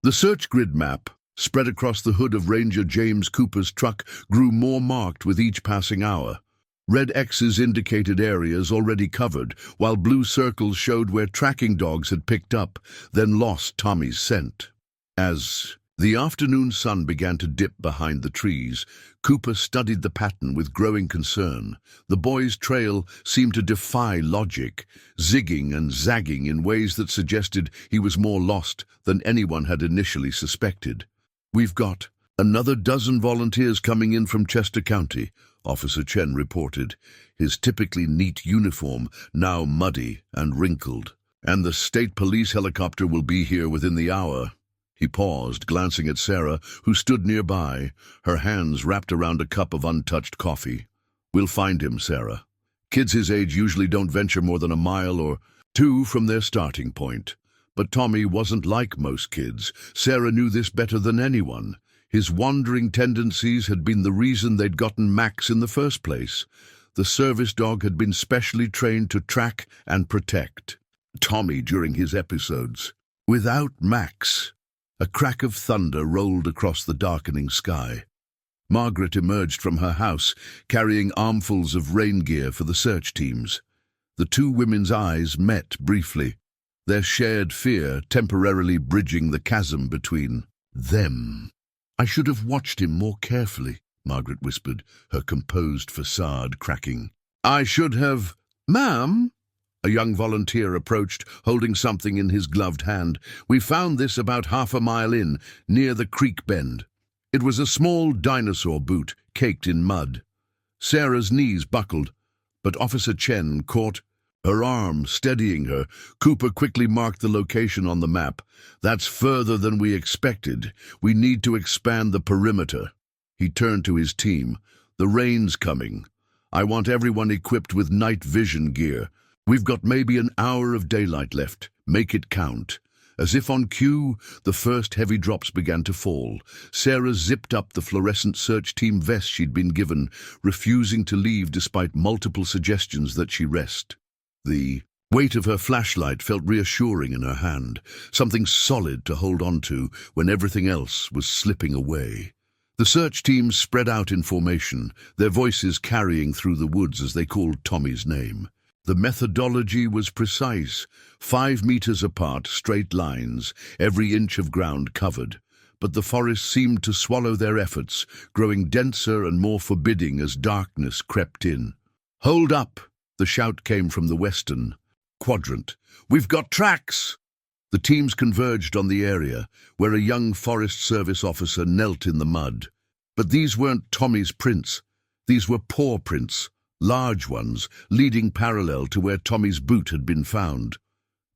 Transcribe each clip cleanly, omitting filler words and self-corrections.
The search grid map, spread across the hood of Ranger James Cooper's truck, grew more marked with each passing hour. Red X's indicated areas already covered, while blue circles showed where tracking dogs had picked up, then lost Tommy's scent. As the afternoon sun began to dip behind the trees, Cooper studied the pattern with growing concern. The boy's trail seemed to defy logic, zigging and zagging in ways that suggested he was more lost than anyone had initially suspected. "We've got another dozen volunteers coming in from Chester County," Officer Chen reported, his typically neat uniform now muddy and wrinkled. "And the state police helicopter will be here within the hour." He paused, glancing at Sarah, who stood nearby, her hands wrapped around a cup of untouched coffee. "We'll find him, Sarah. Kids his age usually don't venture more than a mile or two from their starting point. But Tommy wasn't like most kids. Sarah knew this better than anyone. His wandering tendencies had been the reason they'd gotten Max in the first place. The service dog had been specially trained to track and protect Tommy during his episodes. Without Max, a crack of thunder rolled across the darkening sky. Margaret emerged from her house, carrying armfuls of rain gear for the search teams. The two women's eyes met briefly, their shared fear temporarily bridging the chasm between them. "I should have watched him more carefully," Margaret whispered, her composed facade cracking. "I should have—" "Ma'am?" A young volunteer approached, holding something in his gloved hand. "We found this about half a mile in, near the creek bend." It was a small dinosaur boot, caked in mud. Sarah's knees buckled, but Officer Chen caught her arm, steadying her. Cooper quickly marked the location on the map. "That's further than we expected. We need to expand the perimeter." He turned to his team. "The rain's coming. I want everyone equipped with night vision gear. We've got maybe an hour of daylight left. Make it count." As if on cue, the first heavy drops began to fall. Sarah zipped up the fluorescent search team vest she'd been given, refusing to leave despite multiple suggestions that she rest. The weight of her flashlight felt reassuring in her hand, something solid to hold on to when everything else was slipping away. The search team spread out in formation, their voices carrying through the woods as they called Tommy's name. The methodology was precise, 5 meters apart, straight lines, every inch of ground covered. But the forest seemed to swallow their efforts, growing denser and more forbidding as darkness crept in. "Hold up!" The shout came from the western quadrant. "We've got tracks!" The teams converged on the area, where a young Forest Service officer knelt in the mud. But these weren't Tommy's prints. These were paw prints. Large ones, leading parallel to where Tommy's boot had been found.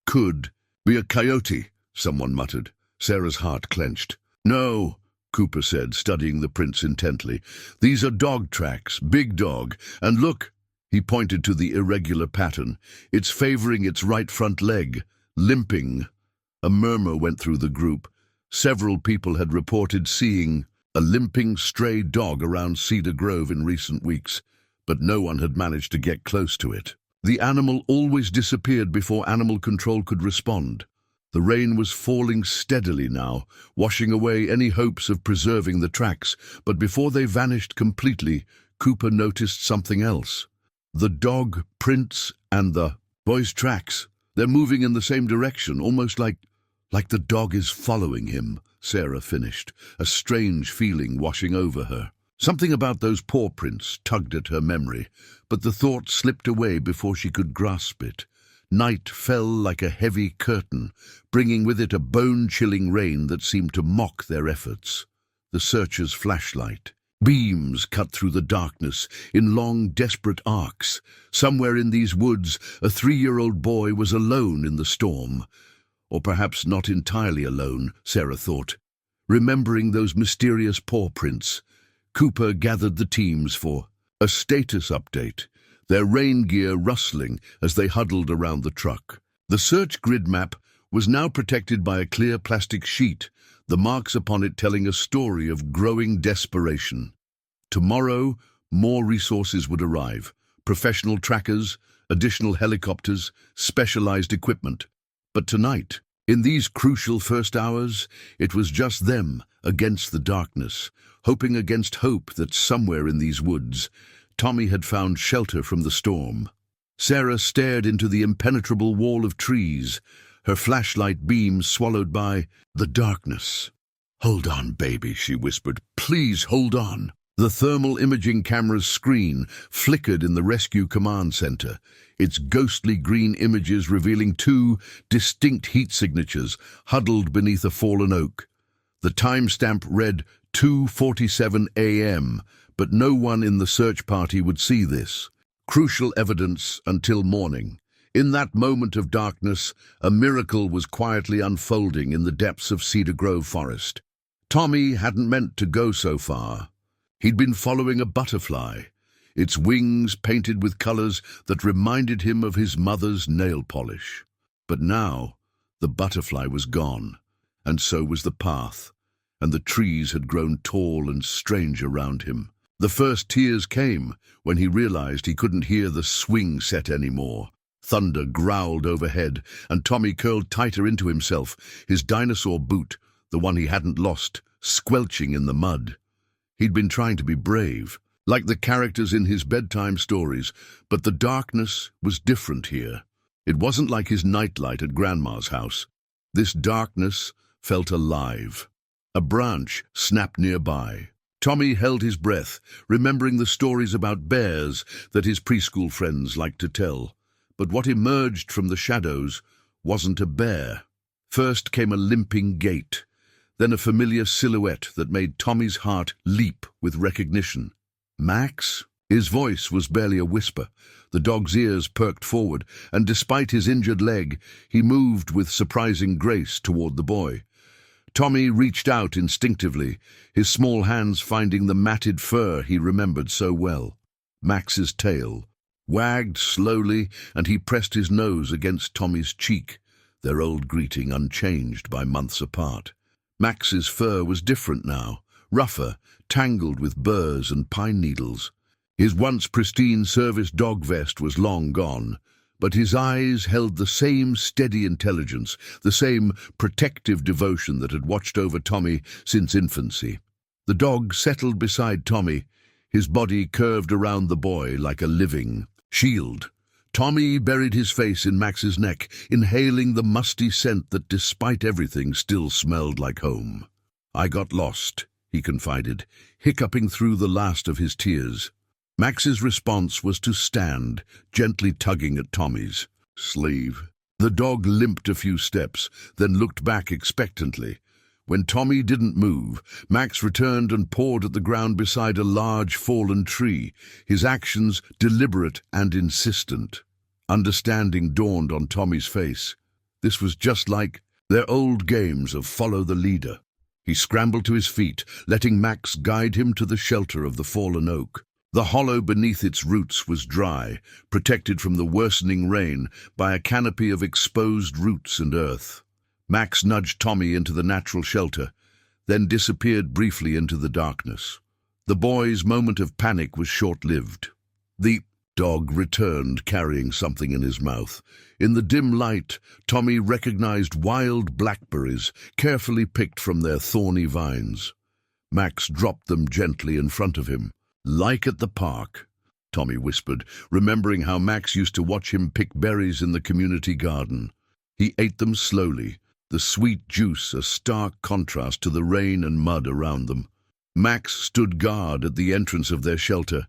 "Could be a coyote," someone muttered. Sarah's heart clenched. "No," Cooper said, studying the prints intently. "These are dog tracks, big dog. And look," he pointed to the irregular pattern. "It's favoring its right front leg, limping." A murmur went through the group. Several people had reported seeing a limping stray dog around Cedar Grove in recent weeks, but no one had managed to get close to it. The animal always disappeared before animal control could respond. The rain was falling steadily now, washing away any hopes of preserving the tracks, but before they vanished completely, Cooper noticed something else. The dog prints and the boy's tracks. They're moving in the same direction, almost like the dog is following him, Sarah finished, a strange feeling washing over her. Something about those paw prints tugged at her memory, but the thought slipped away before she could grasp it. Night fell like a heavy curtain, bringing with it a bone-chilling rain that seemed to mock their efforts. The searchers' flashlight beams cut through the darkness in long, desperate arcs. Somewhere in these woods, a 3-year-old boy was alone in the storm. Or perhaps not entirely alone, Sarah thought. Remembering those mysterious paw prints, Cooper gathered the teams for a status update, their rain gear rustling as they huddled around the truck. The search grid map was now protected by a clear plastic sheet, the marks upon it telling a story of growing desperation. Tomorrow, more resources would arrive, professional trackers, additional helicopters, specialized equipment. But tonight, In these crucial first hours, it was just them against the darkness, hoping against hope that somewhere in these woods, Tommy had found shelter from the storm. Sarah stared into the impenetrable wall of trees, her flashlight beam swallowed by the darkness. "Hold on, baby," she whispered. "Please hold on." The thermal imaging camera's screen flickered in the rescue command center, its ghostly green images revealing two distinct heat signatures huddled beneath a fallen oak. The timestamp read 2:47 a.m., but no one in the search party would see this. Crucial evidence until morning. In that moment of darkness, a miracle was quietly unfolding in the depths of Cedar Grove forest. Tommy hadn't meant to go so far. He'd been following a butterfly, its wings painted with colors that reminded him of his mother's nail polish. But now, the butterfly was gone, and so was the path, and the trees had grown tall and strange around him. The first tears came when he realized he couldn't hear the swing set anymore. Thunder growled overhead, and Tommy curled tighter into himself, his dinosaur boot, the one he hadn't lost, squelching in the mud. He'd been trying to be brave, like the characters in his bedtime stories, but the darkness was different here. It wasn't like his nightlight at Grandma's house. This darkness felt alive. A branch snapped nearby. Tommy held his breath, remembering the stories about bears that his preschool friends liked to tell. But what emerged from the shadows wasn't a bear. First came a limping gait, then a familiar silhouette that made Tommy's heart leap with recognition. "Max?" His voice was barely a whisper. The dog's ears perked forward, and despite his injured leg, he moved with surprising grace toward the boy. Tommy reached out instinctively, his small hands finding the matted fur he remembered so well. Max's tail wagged slowly, and he pressed his nose against Tommy's cheek, their old greeting unchanged by months apart. Max's fur was different now, rougher, tangled with burrs and pine needles. His once pristine service dog vest was long gone, but his eyes held the same steady intelligence, the same protective devotion that had watched over Tommy since infancy. The dog settled beside Tommy, his body curved around the boy like a living shield. Tommy buried his face in Max's neck, inhaling the musty scent that, despite everything, still smelled like home. "I got lost," he confided, hiccuping through the last of his tears. Max's response was to stand, gently tugging at Tommy's sleeve. The dog limped a few steps, then looked back expectantly. When Tommy didn't move, Max returned and pawed at the ground beside a large fallen tree, his actions deliberate and insistent. Understanding dawned on Tommy's face. This was just like their old games of follow the leader. He scrambled to his feet, letting Max guide him to the shelter of the fallen oak. The hollow beneath its roots was dry, protected from the worsening rain by a canopy of exposed roots and earth. Max nudged Tommy into the natural shelter, then disappeared briefly into the darkness. The boy's moment of panic was short-lived. The dog returned, carrying something in his mouth. In the dim light, Tommy recognized wild blackberries, carefully picked from their thorny vines. Max dropped them gently in front of him. "Like at the park," Tommy whispered, remembering how Max used to watch him pick berries in the community garden. He ate them slowly, the sweet juice a stark contrast to the rain and mud around them. Max stood guard at the entrance of their shelter.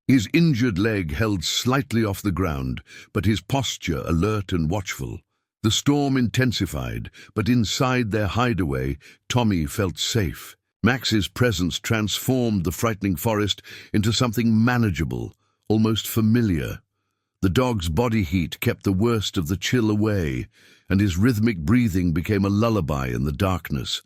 His injured leg held slightly off the ground, but his posture alert and watchful. The storm intensified, but inside their hideaway, Tommy felt safe. Max's presence transformed the frightening forest into something manageable, almost familiar. The dog's body heat kept the worst of the chill away, and his rhythmic breathing became a lullaby in the darkness.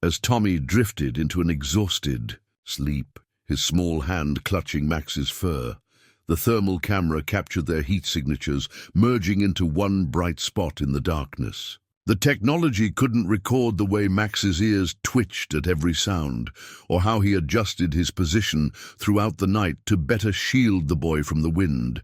As Tommy drifted into an exhausted sleep, his small hand clutching Max's fur, the thermal camera captured their heat signatures, merging into one bright spot in the darkness. The technology couldn't record the way Max's ears twitched at every sound, or how he adjusted his position throughout the night to better shield the boy from the wind.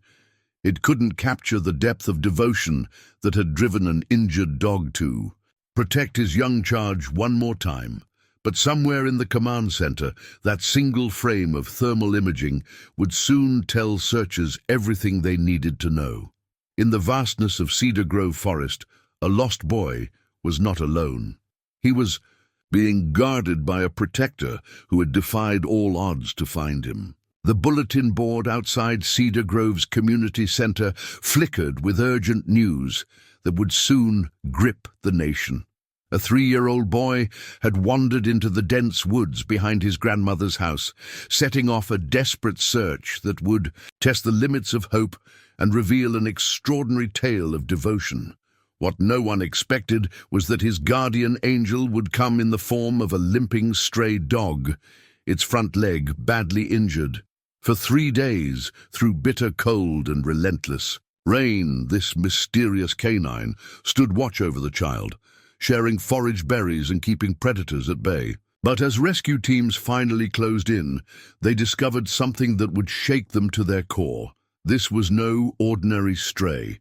It couldn't capture the depth of devotion that had driven an injured dog to protect his young charge one more time. But somewhere in the command center, that single frame of thermal imaging would soon tell searchers everything they needed to know. In the vastness of Cedar Grove Forest, a lost boy was not alone. He was being guarded by a protector who had defied all odds to find him. The bulletin board outside Cedar Grove's community center flickered with urgent news that would soon grip the nation. A 3-year-old boy had wandered into the dense woods behind his grandmother's house, setting off a desperate search that would test the limits of hope and reveal an extraordinary tale of devotion. What no one expected was that his guardian angel would come in the form of a limping stray dog, its front leg badly injured. For 3 days, through bitter cold and relentless rain, this mysterious canine stood watch over the child, sharing foraged berries and keeping predators at bay. But as rescue teams finally closed in, they discovered something that would shake them to their core. This was no ordinary stray.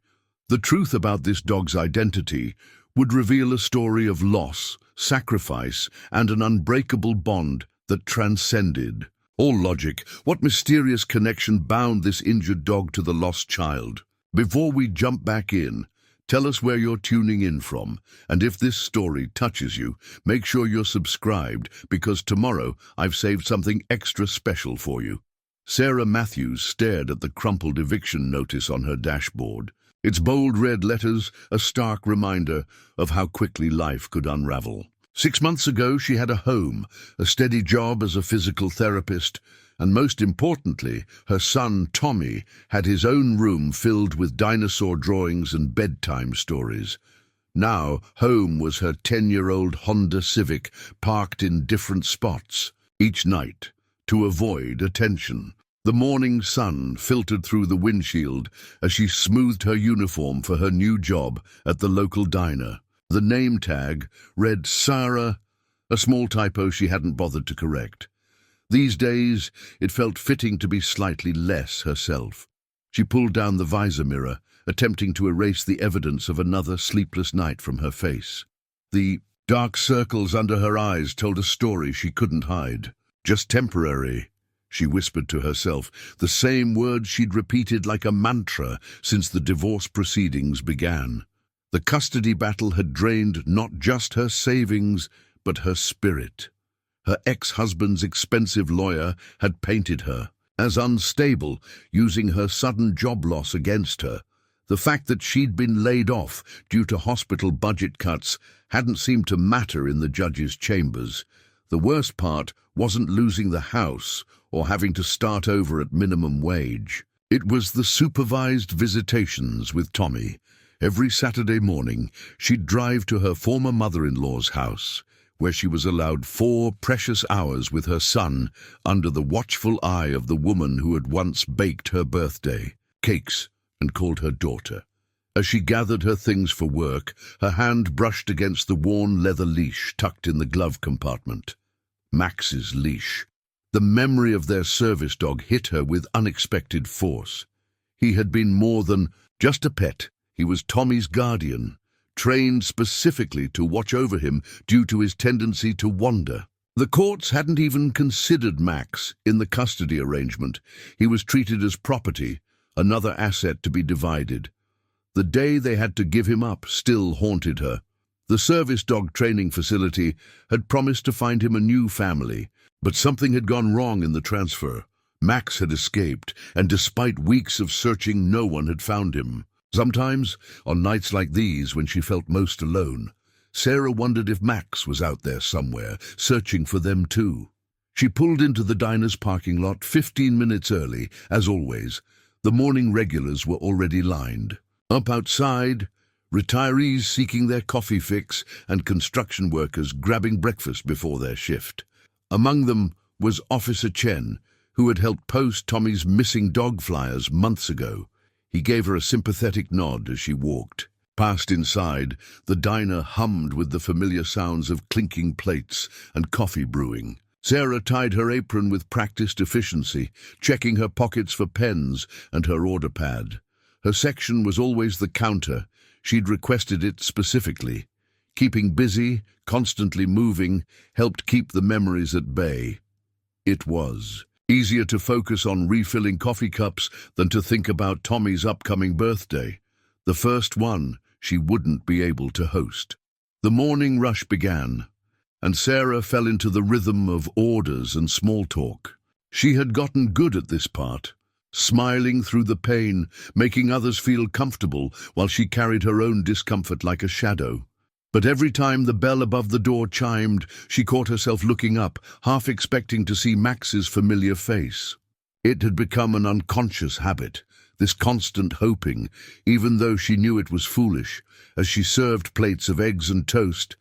The truth about this dog's identity would reveal a story of loss, sacrifice, and an unbreakable bond that transcended all logic. What mysterious connection bound this injured dog to the lost child? Before we jump back in, tell us where you're tuning in from, and if this story touches you, make sure you're subscribed, because tomorrow I've saved something extra special for you. Sarah Matthews stared at the crumpled eviction notice on her dashboard. Its bold red letters, a stark reminder of how quickly life could unravel. 6 months ago, she had a home, a steady job as a physical therapist, and most importantly, her son, Tommy, had his own room filled with dinosaur drawings and bedtime stories. Now, home was her 10-year-old Honda Civic, parked in different spots, each night, to avoid attention. The morning sun filtered through the windshield as she smoothed her uniform for her new job at the local diner. The name tag read Sarah, a small typo she hadn't bothered to correct. These days, it felt fitting to be slightly less herself. She pulled down the visor mirror, attempting to erase the evidence of another sleepless night from her face. The dark circles under her eyes told a story she couldn't hide. Just temporary, she whispered to herself, the same words she'd repeated like a mantra since the divorce proceedings began. The custody battle had drained not just her savings, but her spirit. Her ex-husband's expensive lawyer had painted her as unstable, using her sudden job loss against her. The fact that she'd been laid off due to hospital budget cuts hadn't seemed to matter in the judge's chambers. The worst part wasn't losing the house or having to start over at minimum wage. It was the supervised visitations with Tommy. Every Saturday morning, she'd drive to her former mother-in-law's house, where she was allowed 4 precious hours with her son under the watchful eye of the woman who had once baked her birthday cakes and called her daughter. As she gathered her things for work, her hand brushed against the worn leather leash tucked in the glove compartment. Max's leash. The memory of their service dog hit her with unexpected force. He had been more than just a pet. He was Tommy's guardian, trained specifically to watch over him due to his tendency to wander. The courts hadn't even considered Max in the custody arrangement. He was treated as property, another asset to be divided. The day they had to give him up still haunted her. The service dog training facility had promised to find him a new family, but something had gone wrong in the transfer. Max had escaped, and despite weeks of searching, no one had found him. Sometimes, on nights like these when she felt most alone, Sarah wondered if Max was out there somewhere, searching for them too. She pulled into the diner's parking lot 15 minutes early, as always. The morning regulars were already lined. Up outside, retirees seeking their coffee fix and construction workers grabbing breakfast before their shift. Among them was Officer Chen, who had helped post Tommy's missing dog flyers months ago. He gave her a sympathetic nod as she walked. Past inside, the diner hummed with the familiar sounds of clinking plates and coffee brewing. Sarah tied her apron with practiced efficiency, checking her pockets for pens and her order pad. Her section was always the counter. She'd requested it specifically. Keeping busy, constantly moving, helped keep the memories at bay. It was easier to focus on refilling coffee cups than to think about Tommy's upcoming birthday, the first one she wouldn't be able to host. The morning rush began, and Sarah fell into the rhythm of orders and small talk. She had gotten good at this part, smiling through the pain, making others feel comfortable while she carried her own discomfort like a shadow. But every time the bell above the door chimed, she caught herself looking up, half expecting to see Max's familiar face. It had become an unconscious habit, this constant hoping, even though she knew it was foolish. As she served plates of eggs and toast,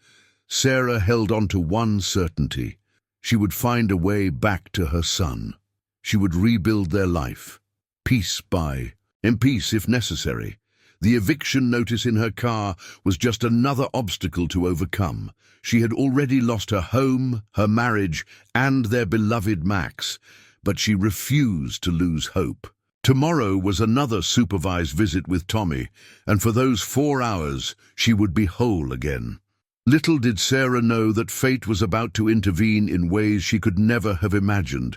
Sarah held on to one certainty. She would find a way back to her son. She would rebuild their life, piece by piece if necessary. The eviction notice in her car was just another obstacle to overcome. She had already lost her home, her marriage, and their beloved Max, but she refused to lose hope. Tomorrow was another supervised visit with Tommy, and for those 4 hours she would be whole again. Little did Sarah know that fate was about to intervene in ways she could never have imagined,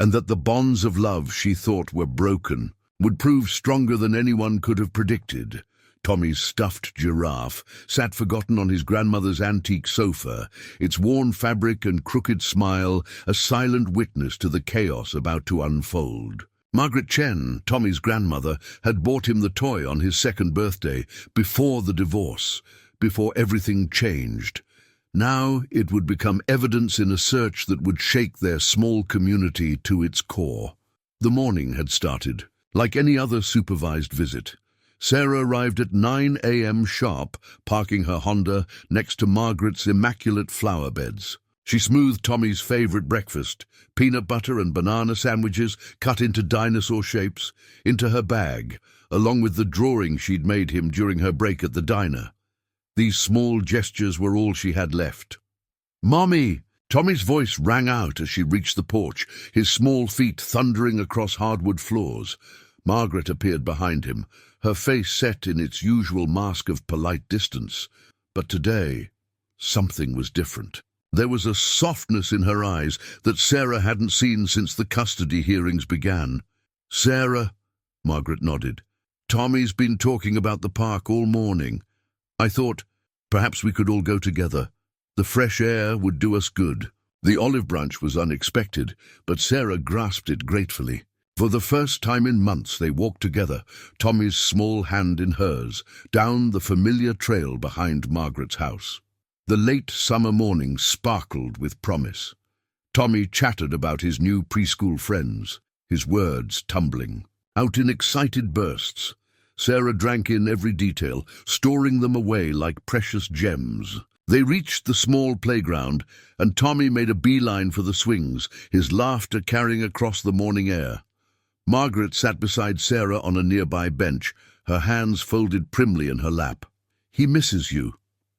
and that the bonds of love she thought were broken would prove stronger than anyone could have predicted. Tommy's stuffed giraffe sat forgotten on his grandmother's antique sofa, its worn fabric and crooked smile a silent witness to the chaos about to unfold. Margaret Chen, Tommy's grandmother, had bought him the toy on his 2nd birthday, before the divorce, before everything changed. Now it would become evidence in a search that would shake their small community to its core. The morning had started. Like any other supervised visit, Sarah arrived at 9 a.m. sharp, parking her Honda next to Margaret's immaculate flower beds. She smoothed Tommy's favorite breakfast, peanut butter and banana sandwiches cut into dinosaur shapes, into her bag, along with the drawing she'd made him during her break at the diner. These small gestures were all she had left. "Mommy!" Tommy's voice rang out as she reached the porch, his small feet thundering across hardwood floors. Margaret appeared behind him, her face set in its usual mask of polite distance. But today, something was different. There was a softness in her eyes that Sarah hadn't seen since the custody hearings began. "Sarah," Margaret nodded. "Tommy's been talking about the park all morning. I thought perhaps we could all go together. The fresh air would do us good." The olive branch was unexpected, but Sarah grasped it gratefully. For the first time in months they walked together, Tommy's small hand in hers, down the familiar trail behind Margaret's house. The late summer morning sparkled with promise. Tommy chattered about his new preschool friends, his words tumbling out in excited bursts. Sarah drank in every detail, storing them away like precious gems. They reached the small playground, and Tommy made a beeline for the swings, his laughter carrying across the morning air. Margaret sat beside Sarah on a nearby bench, her hands folded primly in her lap. "He misses you,"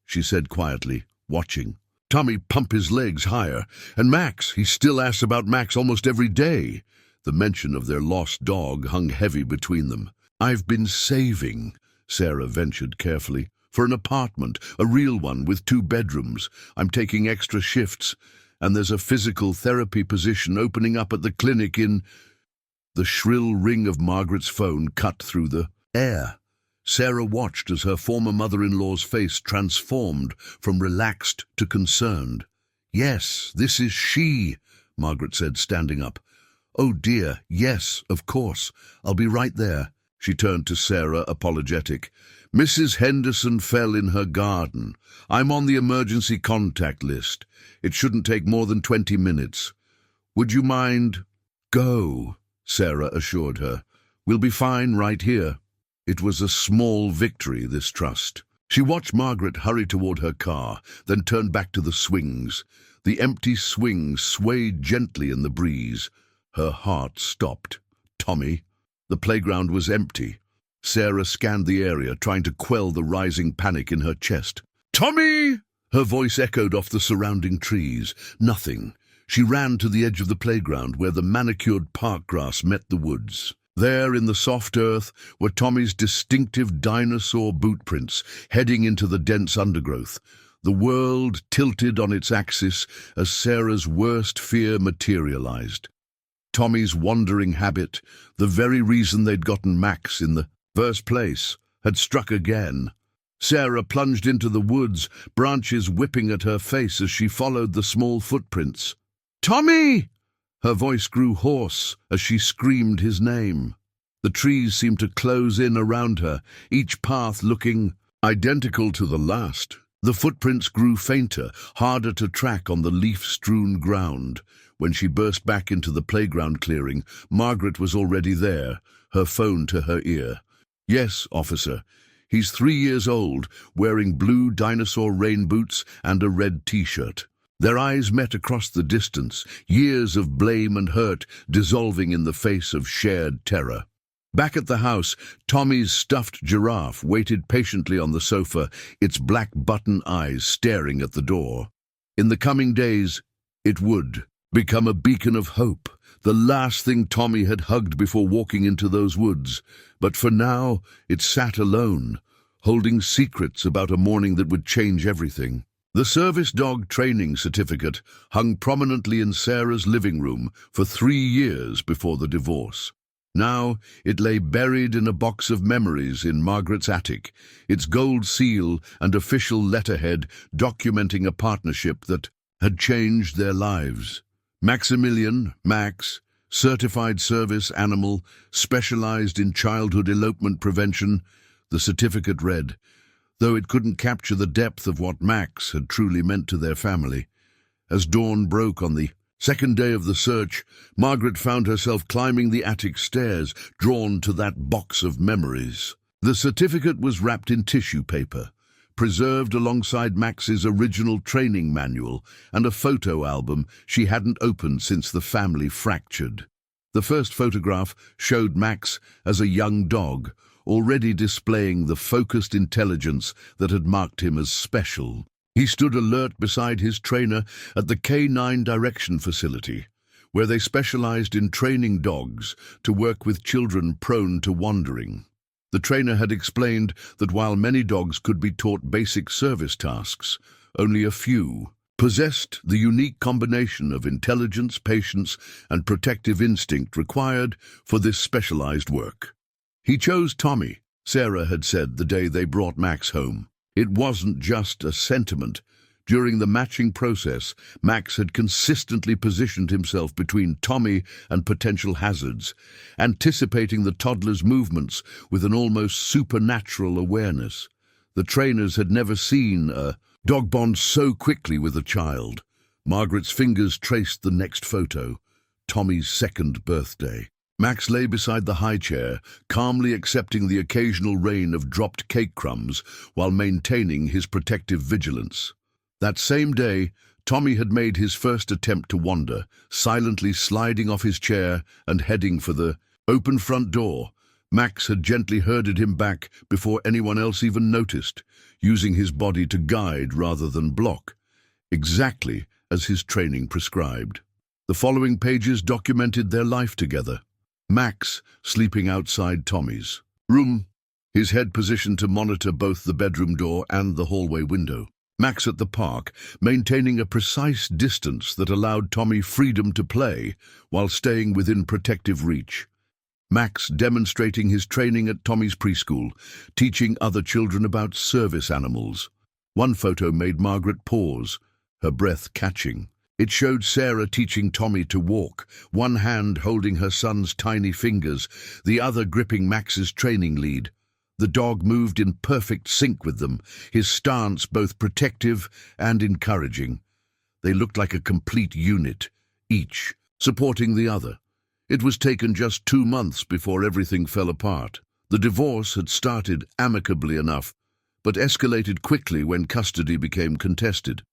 she said quietly, watching. Tommy pumped his legs higher. "And Max, he still asks about Max almost every day." The mention of their lost dog hung heavy between them. "I've been saving," Sarah ventured carefully, "for an apartment, a real one with 2 bedrooms. I'm taking extra shifts, and there's a physical therapy position opening up at the clinic in—" The shrill ring of Margaret's phone cut through the air. Sarah watched as her former mother-in-law's face transformed from relaxed to concerned. "Yes, this is she," Margaret said, standing up. "Oh dear, yes, of course. I'll be right there." She turned to Sarah, apologetic. "Mrs. Henderson fell in her garden. I'm on the emergency contact list. It shouldn't take more than 20 minutes. Would you mind—" "Go," Sarah assured her. "We'll be fine right here." It was a small victory, this trust. She watched Margaret hurry toward her car, then turned back to the swings. The empty swings swayed gently in the breeze. Her heart stopped. Tommy? The playground was empty. Sarah scanned the area, trying to quell the rising panic in her chest. "Tommy!" Her voice echoed off the surrounding trees. Nothing. She ran to the edge of the playground where the manicured park grass met the woods. There, in the soft earth, were Tommy's distinctive dinosaur boot prints, heading into the dense undergrowth. The world tilted on its axis as Sarah's worst fear materialized. Tommy's wandering habit, the very reason they'd gotten Max in the first place, had struck again. Sarah plunged into the woods, branches whipping at her face as she followed the small footprints. "Tommy!" Her voice grew hoarse as she screamed his name. The trees seemed to close in around her, each path looking identical to the last. The footprints grew fainter, harder to track on the leaf-strewn ground. When she burst back into the playground clearing, Margaret was already there, her phone to her ear. "Yes, officer. He's 3 years old, wearing blue dinosaur rain boots and a red t-shirt." Their eyes met across the distance, years of blame and hurt dissolving in the face of shared terror. Back at the house, Tommy's stuffed giraffe waited patiently on the sofa, its black button eyes staring at the door. In the coming days, it would become a beacon of hope, the last thing Tommy had hugged before walking into those woods. But for now, it sat alone, holding secrets about a morning that would change everything. The service dog training certificate hung prominently in Sarah's living room for 3 years before the divorce. Now it lay buried in a box of memories in Margaret's attic, its gold seal and official letterhead documenting a partnership that had changed their lives. Maximilian, Max, certified service animal, specialized in childhood elopement prevention, the certificate read, though it couldn't capture the depth of what Max had truly meant to their family. As dawn broke on the second day of the search, Margaret found herself climbing the attic stairs, drawn to that box of memories. The certificate was wrapped in tissue paper, preserved alongside Max's original training manual and a photo album she hadn't opened since the family fractured. The first photograph showed Max as a young dog, already displaying the focused intelligence that had marked him as special. He stood alert beside his trainer at the canine direction facility, where they specialized in training dogs to work with children prone to wandering. The trainer had explained that while many dogs could be taught basic service tasks, only a few possessed the unique combination of intelligence, patience, and protective instinct required for this specialized work. "He chose Tommy," Sarah had said the day they brought Max home. It wasn't just a sentiment. During the matching process, Max had consistently positioned himself between Tommy and potential hazards, anticipating the toddler's movements with an almost supernatural awareness. The trainers had never seen a dog bond so quickly with a child. Margaret's fingers traced the next photo, Tommy's 2nd birthday. Max lay beside the high chair, calmly accepting the occasional rain of dropped cake crumbs while maintaining his protective vigilance. That same day, Tommy had made his first attempt to wander, silently sliding off his chair and heading for the open front door. Max had gently herded him back before anyone else even noticed, using his body to guide rather than block, exactly as his training prescribed. The following pages documented their life together. Max sleeping outside Tommy's room, his head positioned to monitor both the bedroom door and the hallway window. Max at the park, maintaining a precise distance that allowed Tommy freedom to play while staying within protective reach. Max demonstrating his training at Tommy's preschool, teaching other children about service animals. One photo made Margaret pause, her breath catching. It showed Sarah teaching Tommy to walk, one hand holding her son's tiny fingers, the other gripping Max's training lead. The dog moved in perfect sync with them, his stance both protective and encouraging. They looked like a complete unit, each supporting the other. It was taken just 2 months before everything fell apart. The divorce had started amicably enough, but escalated quickly when custody became contested.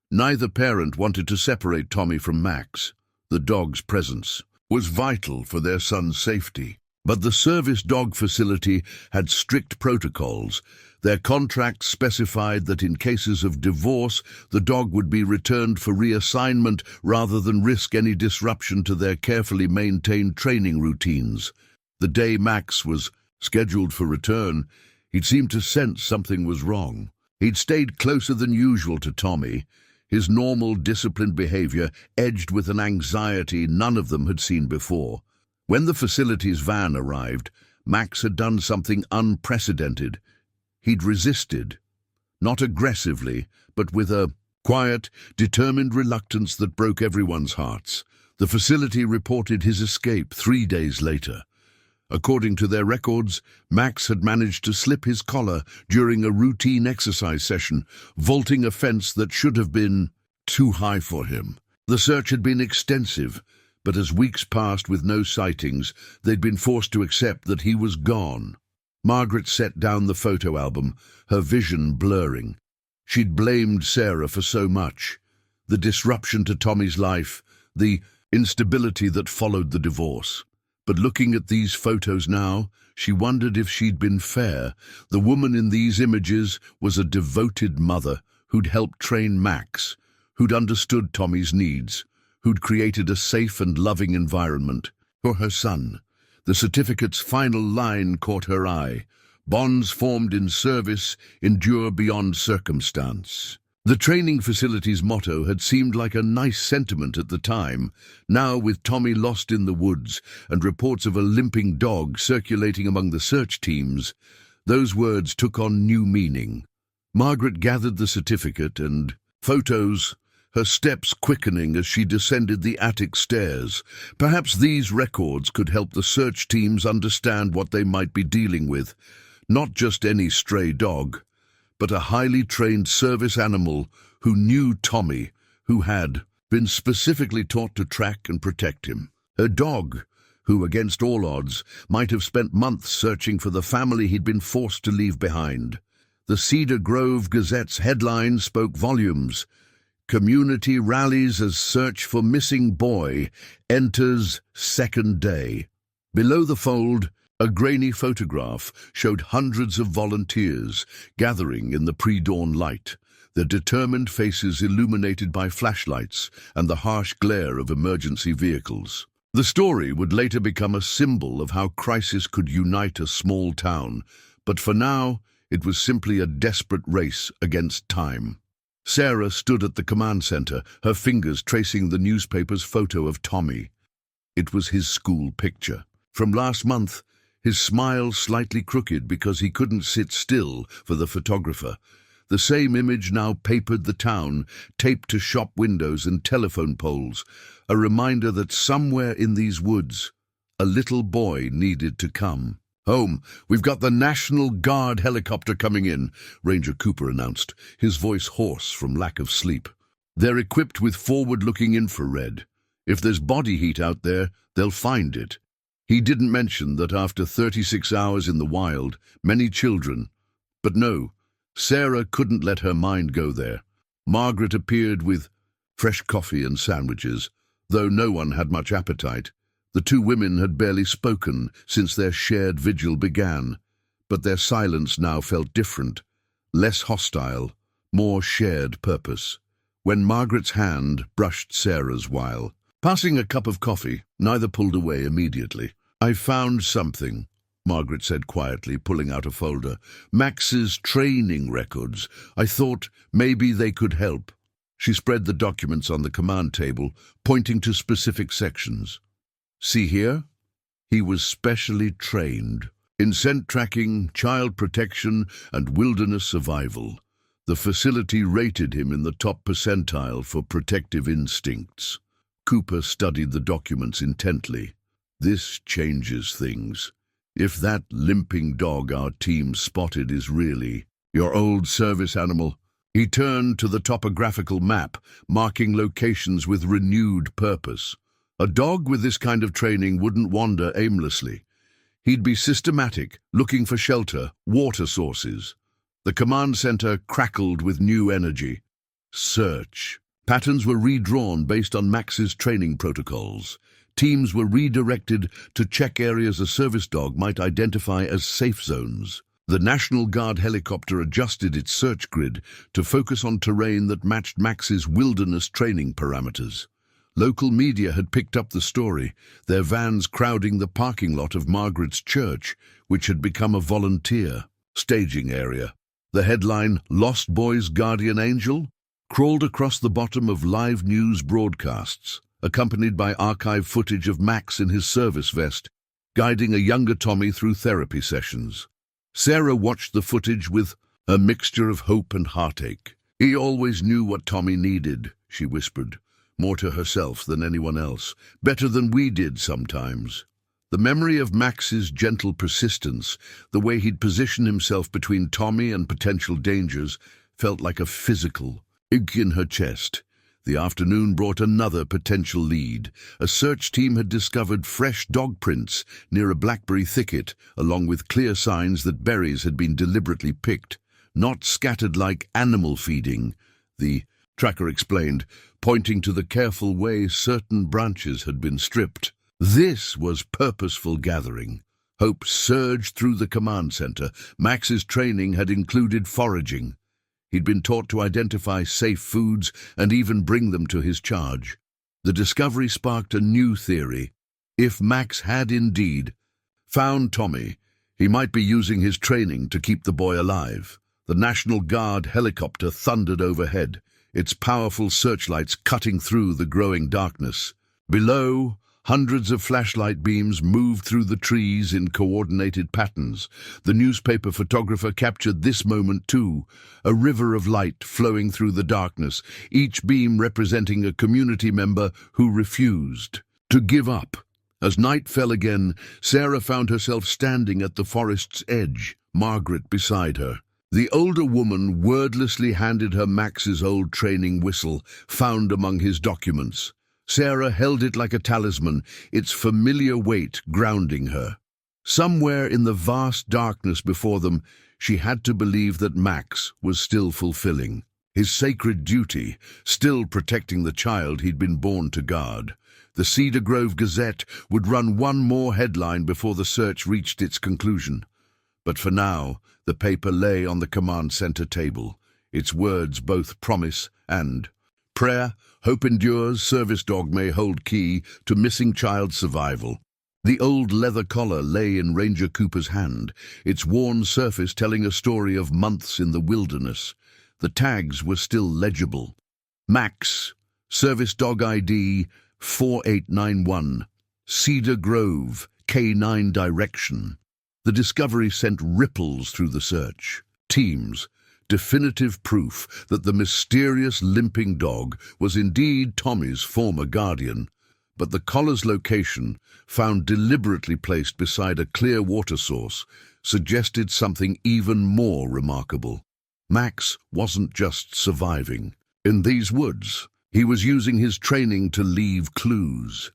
Neither parent wanted to separate Tommy from Max. The dog's presence was vital for their son's safety. But the service dog facility had strict protocols. Their contracts specified that in cases of divorce, the dog would be returned for reassignment rather than risk any disruption to their carefully maintained training routines. The day Max was scheduled for return, he'd seemed to sense something was wrong. He'd stayed closer than usual to Tommy, his normal disciplined behavior edged with an anxiety none of them had seen before. When the facility's van arrived, Max had done something unprecedented. He'd resisted, not aggressively, but with a quiet, determined reluctance that broke everyone's hearts. The facility reported his escape 3 days later. According to their records, Max had managed to slip his collar during a routine exercise session, vaulting a fence that should have been too high for him. The search had been extensive, but as weeks passed with no sightings, they'd been forced to accept that he was gone. Margaret set down the photo album, her vision blurring. She'd blamed Sarah for so much. The disruption to Tommy's life, the instability that followed the divorce. But looking at these photos now, she wondered if she'd been fair. The woman in these images was a devoted mother who'd helped train Max, who'd understood Tommy's needs, who'd created a safe and loving environment for her son. The certificate's final line caught her eye. Bonds formed in service endure beyond circumstance. The training facility's motto had seemed like a nice sentiment at the time. Now, with Tommy lost in the woods and reports of a limping dog circulating among the search teams, those words took on new meaning. Margaret gathered the certificate and photos, her steps quickening as she descended the attic stairs. Perhaps these records could help the search teams understand what they might be dealing with. Not just any stray dog, but a highly trained service animal who knew Tommy, who had been specifically taught to track and protect him. A dog who, against all odds, might have spent months searching for the family he'd been forced to leave behind. The Cedar Grove Gazette's headline spoke volumes. Community rallies as search for missing boy enters second day. Below the fold, a grainy photograph showed hundreds of volunteers gathering in the pre-dawn light, their determined faces illuminated by flashlights and the harsh glare of emergency vehicles. The story would later become a symbol of how crisis could unite a small town, but for now, it was simply a desperate race against time. Sarah stood at the command center, her fingers tracing the newspaper's photo of Tommy. It was his school picture. From last month, his smile slightly crooked because he couldn't sit still for the photographer. The same image now papered the town, taped to shop windows and telephone poles, a reminder that somewhere in these woods, a little boy needed to come. "Home, we've got the National Guard helicopter coming in," Ranger Cooper announced, his voice hoarse from lack of sleep. "They're equipped with forward-looking infrared. If there's body heat out there, they'll find it." He didn't mention that after 36 hours in the wild, many children... But no, Sarah couldn't let her mind go there. Margaret appeared with fresh coffee and sandwiches, though no one had much appetite. The two women had barely spoken since their shared vigil began, but their silence now felt different, less hostile, more shared purpose. When Margaret's hand brushed Sarah's while passing a cup of coffee, neither pulled away immediately. "I found something," Margaret said quietly, pulling out a folder. "Max's training records. I thought maybe they could help." She spread the documents on the command table, pointing to specific sections. "See here? He was specially trained in scent tracking, child protection, and wilderness survival. The facility rated him in the top percentile for protective instincts." Cooper studied the documents intently. "This changes things. If that limping dog our team spotted is really your old service animal..." He turned to the topographical map, marking locations with renewed purpose. A dog with this kind of training wouldn't wander aimlessly. He'd be systematic, looking for shelter, water sources. The command center crackled with new energy. Search. Patterns were redrawn based on Max's training protocols. Teams were redirected to check areas a service dog might identify as safe zones. The National Guard helicopter adjusted its search grid to focus on terrain that matched Max's wilderness training parameters. Local media had picked up the story, their vans crowding the parking lot of Margaret's church, which had become a volunteer staging area. The headline, "Lost Boy's Guardian Angel," crawled across the bottom of live news broadcasts, accompanied by archive footage of Max in his service vest, guiding a younger Tommy through therapy sessions. Sarah watched the footage with a mixture of hope and heartache. "He always knew what Tommy needed," she whispered, more to herself than anyone else, "better than we did sometimes." The memory of Max's gentle persistence, the way he'd position himself between Tommy and potential dangers, felt like a physical ache in her chest. The afternoon brought another potential lead. A search team had discovered fresh dog prints near a blackberry thicket, along with clear signs that berries had been deliberately picked, not scattered like animal feeding, the tracker explained, pointing to the careful way certain branches had been stripped. This was purposeful gathering. Hope surged through the command center. Max's training had included foraging. He'd been taught to identify safe foods and even bring them to his charge. The discovery sparked a new theory. If Max had indeed found Tommy, he might be using his training to keep the boy alive. The National Guard helicopter thundered overhead, its powerful searchlights cutting through the growing darkness. Below, hundreds of flashlight beams moved through the trees in coordinated patterns. The newspaper photographer captured this moment too, a river of light flowing through the darkness, each beam representing a community member who refused to give up. As night fell again, Sarah found herself standing at the forest's edge, Margaret beside her. The older woman wordlessly handed her Max's old training whistle, found among his documents. Sarah held it like a talisman, its familiar weight grounding her. Somewhere in the vast darkness before them, she had to believe that Max was still fulfilling his sacred duty, still protecting the child he'd been born to guard. The Cedar Grove Gazette would run one more headline before the search reached its conclusion. But for now, the paper lay on the command center table, its words both promise and prayer. Hope endures, service dog may hold key to missing child survival. The old leather collar lay in Ranger Cooper's hand, its worn surface telling a story of months in the wilderness. The tags were still legible. Max, service dog ID 4891, Cedar Grove, K9 direction. The discovery sent ripples through the search. Teams, definitive proof that the mysterious limping dog was indeed Tommy's former guardian. But the collar's location, found deliberately placed beside a clear water source, suggested something even more remarkable. Max wasn't just surviving. In these woods, he was using his training to leave clues.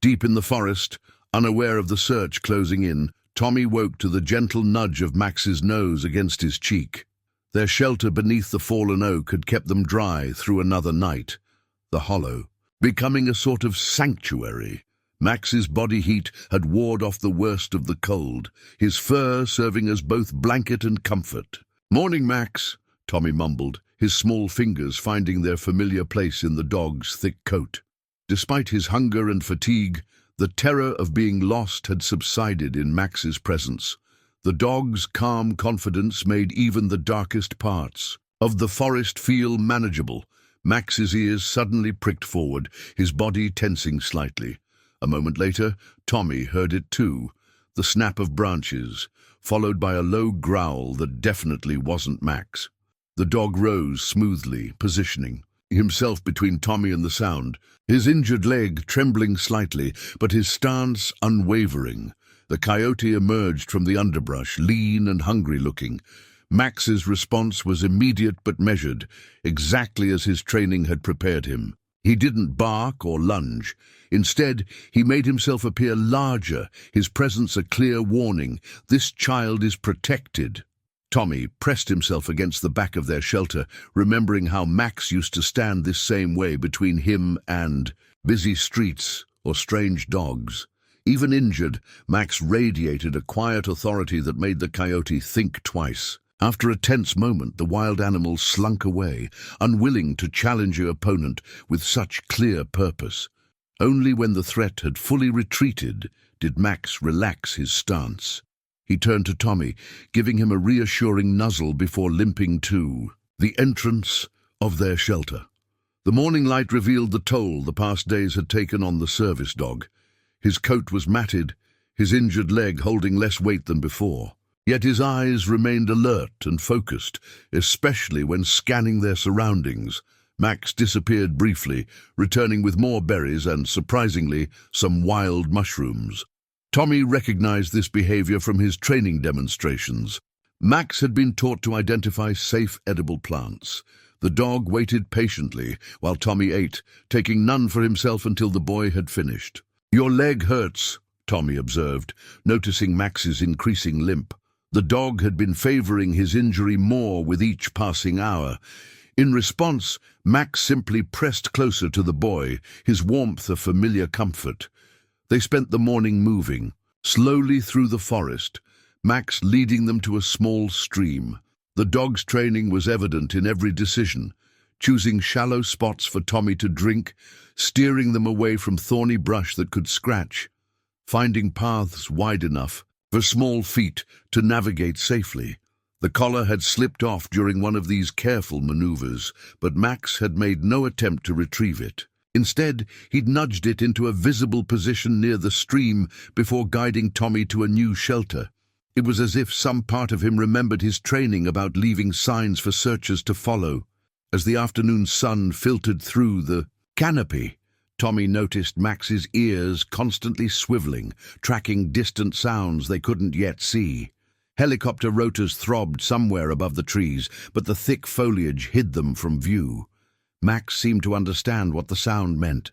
Deep in the forest, unaware of the search closing in, Tommy woke to the gentle nudge of Max's nose against his cheek. Their shelter beneath the fallen oak had kept them dry through another night, the hollow becoming a sort of sanctuary. Max's body heat had ward off the worst of the cold, his fur serving as both blanket and comfort. "Morning, Max," Tommy mumbled, his small fingers finding their familiar place in the dog's thick coat. Despite his hunger and fatigue, the terror of being lost had subsided in Max's presence. The dog's calm confidence made even the darkest parts of the forest feel manageable. Max's ears suddenly pricked forward, his body tensing slightly. A moment later, Tommy heard it too, the snap of branches, followed by a low growl that definitely wasn't Max. The dog rose smoothly, positioning himself between Tommy and the sound, his injured leg trembling slightly, but his stance unwavering. The coyote emerged from the underbrush, lean and hungry-looking. Max's response was immediate but measured, exactly as his training had prepared him. He didn't bark or lunge. Instead, he made himself appear larger, his presence a clear warning. This child is protected. Tommy pressed himself against the back of their shelter, remembering how Max used to stand this same way between him and busy streets or strange dogs. Even injured, Max radiated a quiet authority that made the coyote think twice. After a tense moment, the wild animal slunk away, unwilling to challenge her opponent with such clear purpose. Only when the threat had fully retreated did Max relax his stance. He turned to Tommy, giving him a reassuring nuzzle before limping to the entrance of their shelter. The morning light revealed the toll the past days had taken on the service dog. His coat was matted, his injured leg holding less weight than before. Yet his eyes remained alert and focused, especially when scanning their surroundings. Max disappeared briefly, returning with more berries and, surprisingly, some wild mushrooms. Tommy recognized this behavior from his training demonstrations. Max had been taught to identify safe edible plants. The dog waited patiently while Tommy ate, taking none for himself until the boy had finished. "Your leg hurts," Tommy observed, noticing Max's increasing limp. The dog had been favoring his injury more with each passing hour. In response, Max simply pressed closer to the boy, his warmth a familiar comfort. They spent the morning moving, slowly through the forest, Max leading them to a small stream. The dog's training was evident in every decision, choosing shallow spots for Tommy to drink, steering them away from thorny brush that could scratch, finding paths wide enough for small feet to navigate safely. The collar had slipped off during one of these careful maneuvers, but Max had made no attempt to retrieve it. Instead, he'd nudged it into a visible position near the stream before guiding Tommy to a new shelter. It was as if some part of him remembered his training about leaving signs for searchers to follow. As the afternoon sun filtered through the canopy, Tommy noticed Max's ears constantly swiveling, tracking distant sounds they couldn't yet see. Helicopter rotors throbbed somewhere above the trees, but the thick foliage hid them from view. Max seemed to understand what the sound meant.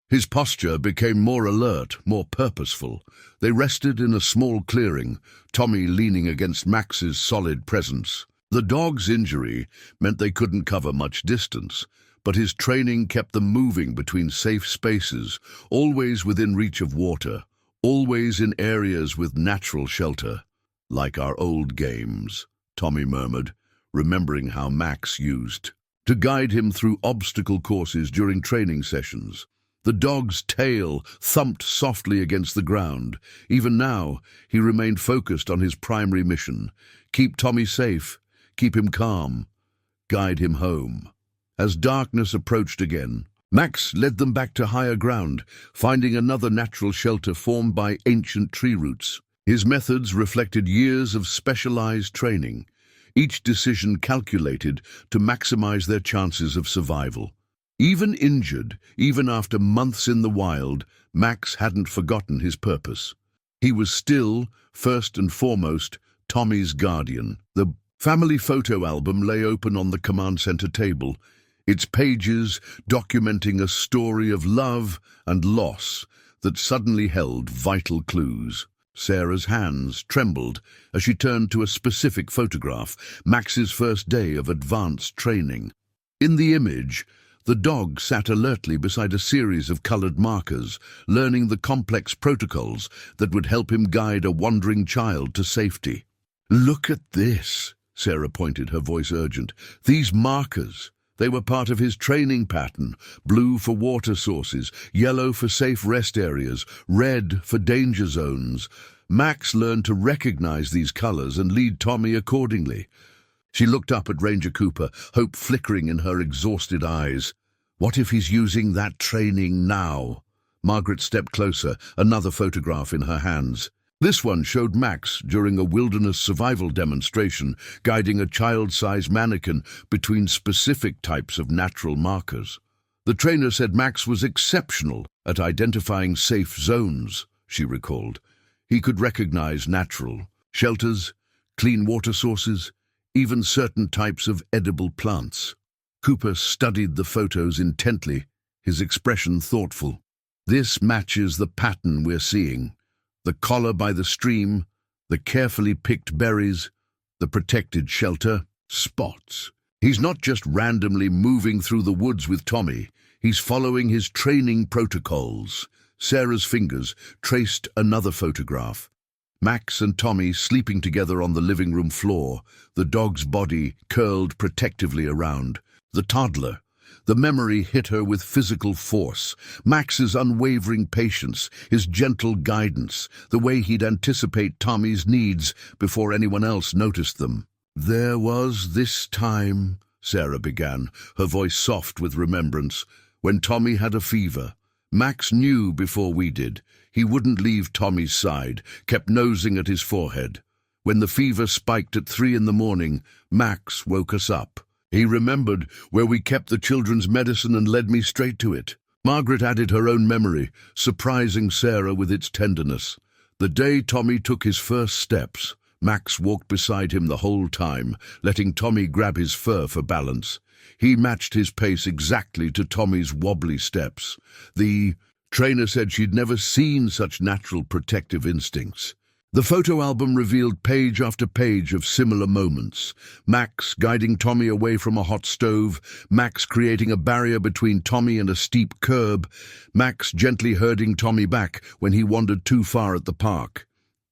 His posture became more alert, more purposeful. They rested in a small clearing, Tommy leaning against Max's solid presence. The dog's injury meant they couldn't cover much distance, but his training kept them moving between safe spaces, always within reach of water, always in areas with natural shelter. "Like our old games," Tommy murmured, remembering how Max used to guide him through obstacle courses during training sessions. The dog's tail thumped softly against the ground. Even now, he remained focused on his primary mission: keep Tommy safe, keep him calm, guide him home. As darkness approached again, Max led them back to higher ground, finding another natural shelter formed by ancient tree roots. His methods reflected years of specialized training, each decision calculated to maximize their chances of survival. Even injured, even after months in the wild, Max hadn't forgotten his purpose. He was still, first and foremost, Tommy's guardian. The family photo album lay open on the command center table, its pages documenting a story of love and loss that suddenly held vital clues. Sarah's hands trembled as she turned to a specific photograph, Max's first day of advanced training. In the image, the dog sat alertly beside a series of colored markers, learning the complex protocols that would help him guide a wandering child to safety. "Look at this," Sarah pointed, her voice urgent. "These markers. They were part of his training pattern: blue for water sources, yellow for safe rest areas, red for danger zones. Max learned to recognize these colors and lead Tommy accordingly." She looked up at Ranger Cooper, hope flickering in her exhausted eyes. "What if he's using that training now?" Margaret stepped closer, another photograph in her hands. This one showed Max during a wilderness survival demonstration, guiding a child-sized mannequin between specific types of natural markers. The trainer said Max was exceptional at identifying safe zones, she recalled. He could recognize natural shelters, clean water sources, even certain types of edible plants. Cooper studied the photos intently, his expression thoughtful. "This matches the pattern we're seeing. The collar by the stream, the carefully picked berries, the protected shelter, spots. He's not just randomly moving through the woods with Tommy, he's following his training protocols." Sarah's fingers traced another photograph. Max and Tommy sleeping together on the living room floor, the dog's body curled protectively around. The toddler, The memory hit her with physical force. Max's unwavering patience, his gentle guidance, the way he'd anticipate Tommy's needs before anyone else noticed them. "There was this time," Sarah began, her voice soft with remembrance, "when Tommy had a fever. Max knew before we did. He wouldn't leave Tommy's side, kept nosing at his forehead. When the fever spiked at 3 in the morning, Max woke us up. He remembered where we kept the children's medicine and led me straight to it." Margaret added her own memory, surprising Sarah with its tenderness. "The day Tommy took his first steps, Max walked beside him the whole time, letting Tommy grab his fur for balance. He matched his pace exactly to Tommy's wobbly steps. The trainer said she'd never seen such natural protective instincts." The photo album revealed page after page of similar moments. Max guiding Tommy away from a hot stove, Max creating a barrier between Tommy and a steep curb, Max gently herding Tommy back when he wandered too far at the park.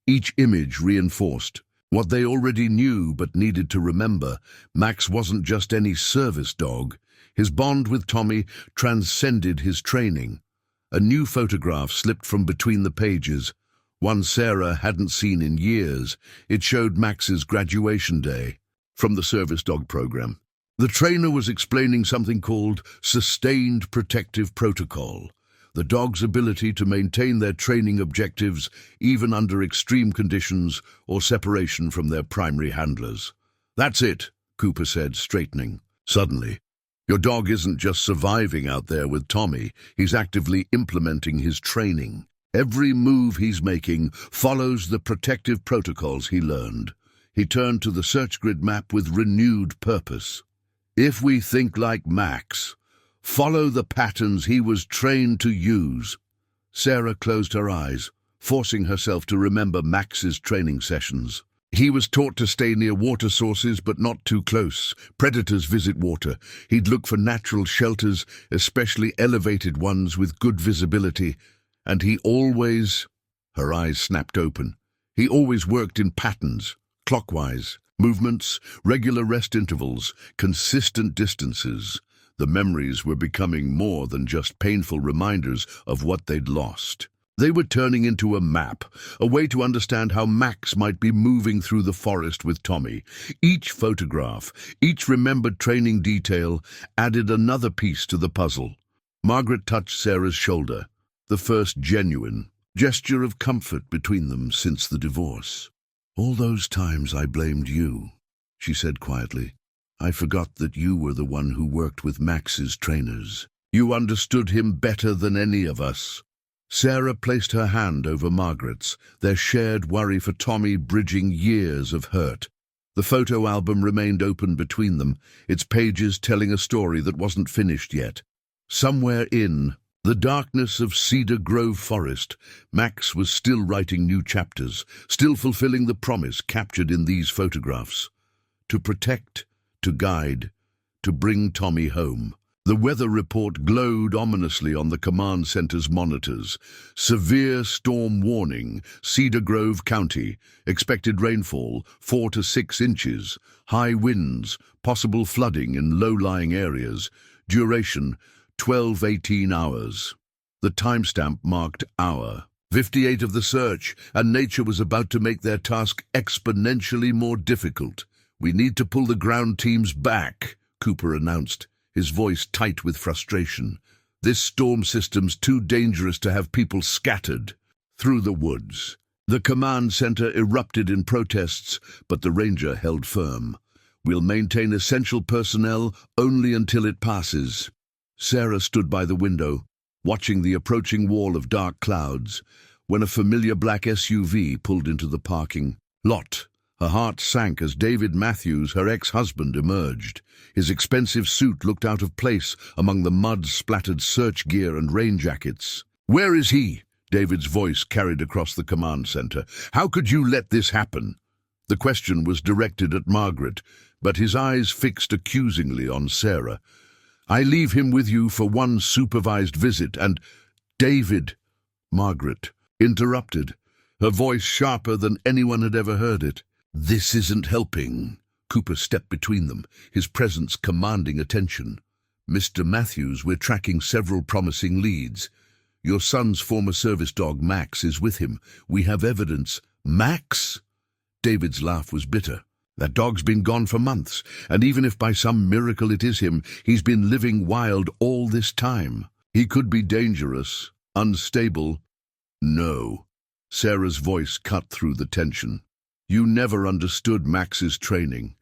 Each image reinforced what they already knew but needed to remember. Max wasn't just any service dog. His bond with Tommy transcended his training. A new photograph slipped from between the pages, one Sarah hadn't seen in years. It showed Max's graduation day from the service dog program. The trainer was explaining something called sustained protective protocol, the dog's ability to maintain their training objectives even under extreme conditions or separation from their primary handlers. "That's it," Cooper said, straightening. "Suddenly, your dog isn't just surviving out there with Tommy, he's actively implementing his training. Every move he's making follows the protective protocols he learned." He turned to the search grid map with renewed purpose. "If we think like Max, follow the patterns he was trained to use." Sarah closed her eyes, forcing herself to remember Max's training sessions. He was taught to stay near water sources but not too close. Predators visit water. He'd look for natural shelters, especially elevated ones with good visibility. And he always— her eyes snapped open. He always worked in patterns, clockwise, movements, regular rest intervals, consistent distances. The memories were becoming more than just painful reminders of what they'd lost. They were turning into a map, a way to understand how Max might be moving through the forest with Tommy. Each photograph, each remembered training detail added another piece to the puzzle. Margaret touched Sarah's shoulder, the first genuine gesture of comfort between them since the divorce. "All those times I blamed you," she said quietly. "I forgot that you were the one who worked with Max's trainers. You understood him better than any of us." Sarah placed her hand over Margaret's, their shared worry for Tommy bridging years of hurt. The photo album remained open between them, its pages telling a story that wasn't finished yet. Somewhere in the darkness of Cedar Grove forest, Max was still writing new chapters, still fulfilling the promise captured in these photographs. To protect, to guide, to bring Tommy home. The weather report glowed ominously on the command center's monitors. Severe storm warning, Cedar Grove County. Expected rainfall, 4 to 6 inches. High winds, possible flooding in low-lying areas. Duration, 12-18 hours. The timestamp marked hour 58 of the search, and nature was about to make their task exponentially more difficult. "We need to pull the ground teams back," Cooper announced, his voice tight with frustration. "This storm system's too dangerous to have people scattered through the woods." The command center erupted in protests, but the ranger held firm. "We'll maintain essential personnel only until it passes." Sarah stood by the window, watching the approaching wall of dark clouds, when a familiar black SUV pulled into the parking lot. Her heart sank as David Matthews, her ex-husband, emerged. His expensive suit looked out of place among the mud-splattered search gear and rain jackets. "Where is he?" David's voice carried across the command center. "How could you let this happen?" The question was directed at Margaret, but his eyes fixed accusingly on Sarah. "I leave him with you for one supervised visit, and—" "David," Margaret interrupted, her voice sharper than anyone had ever heard it. "This isn't helping." Cooper stepped between them, his presence commanding attention. Mr. Matthews, we're tracking several promising leads. Your son's former service dog, Max, is with him. We have evidence. Max? David's laugh was bitter. That dog's been gone for months, and even if by some miracle it is him, he's been living wild all this time. He could be dangerous, unstable. No. Sarah's voice cut through the tension. You never understood Max's training.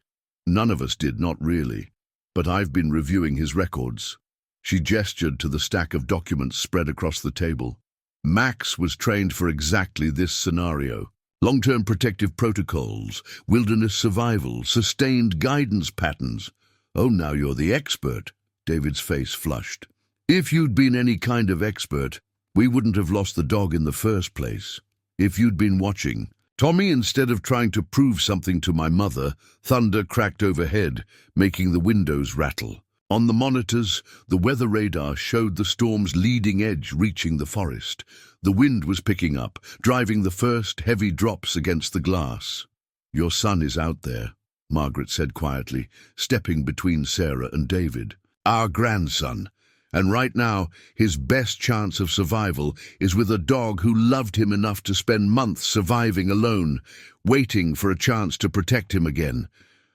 None of us did, not really. But I've been reviewing his records. She gestured to the stack of documents spread across the table. Max was trained for exactly this scenario. Long-term protective protocols, wilderness survival, sustained guidance patterns. Oh, now you're the expert. David's face flushed. If you'd been any kind of expert, we wouldn't have lost the dog in the first place. If you'd been watching, Tommy, instead of trying to prove something to my mother, thunder cracked overhead, making the windows rattle. On the monitors, the weather radar showed the storm's leading edge reaching the forest. The wind was picking up, driving the first heavy drops against the glass. Your son is out there, Margaret said quietly, stepping between Sarah and David. Our grandson. And right now, his best chance of survival is with a dog who loved him enough to spend months surviving alone, waiting for a chance to protect him again.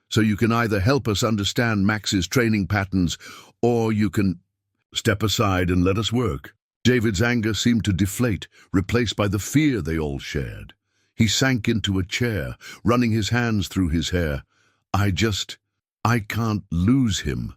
So you can either help us understand Max's training patterns, or you can step aside and let us work. David's anger seemed to deflate, replaced by the fear they all shared. He sank into a chair, running his hands through his hair. I can't lose him.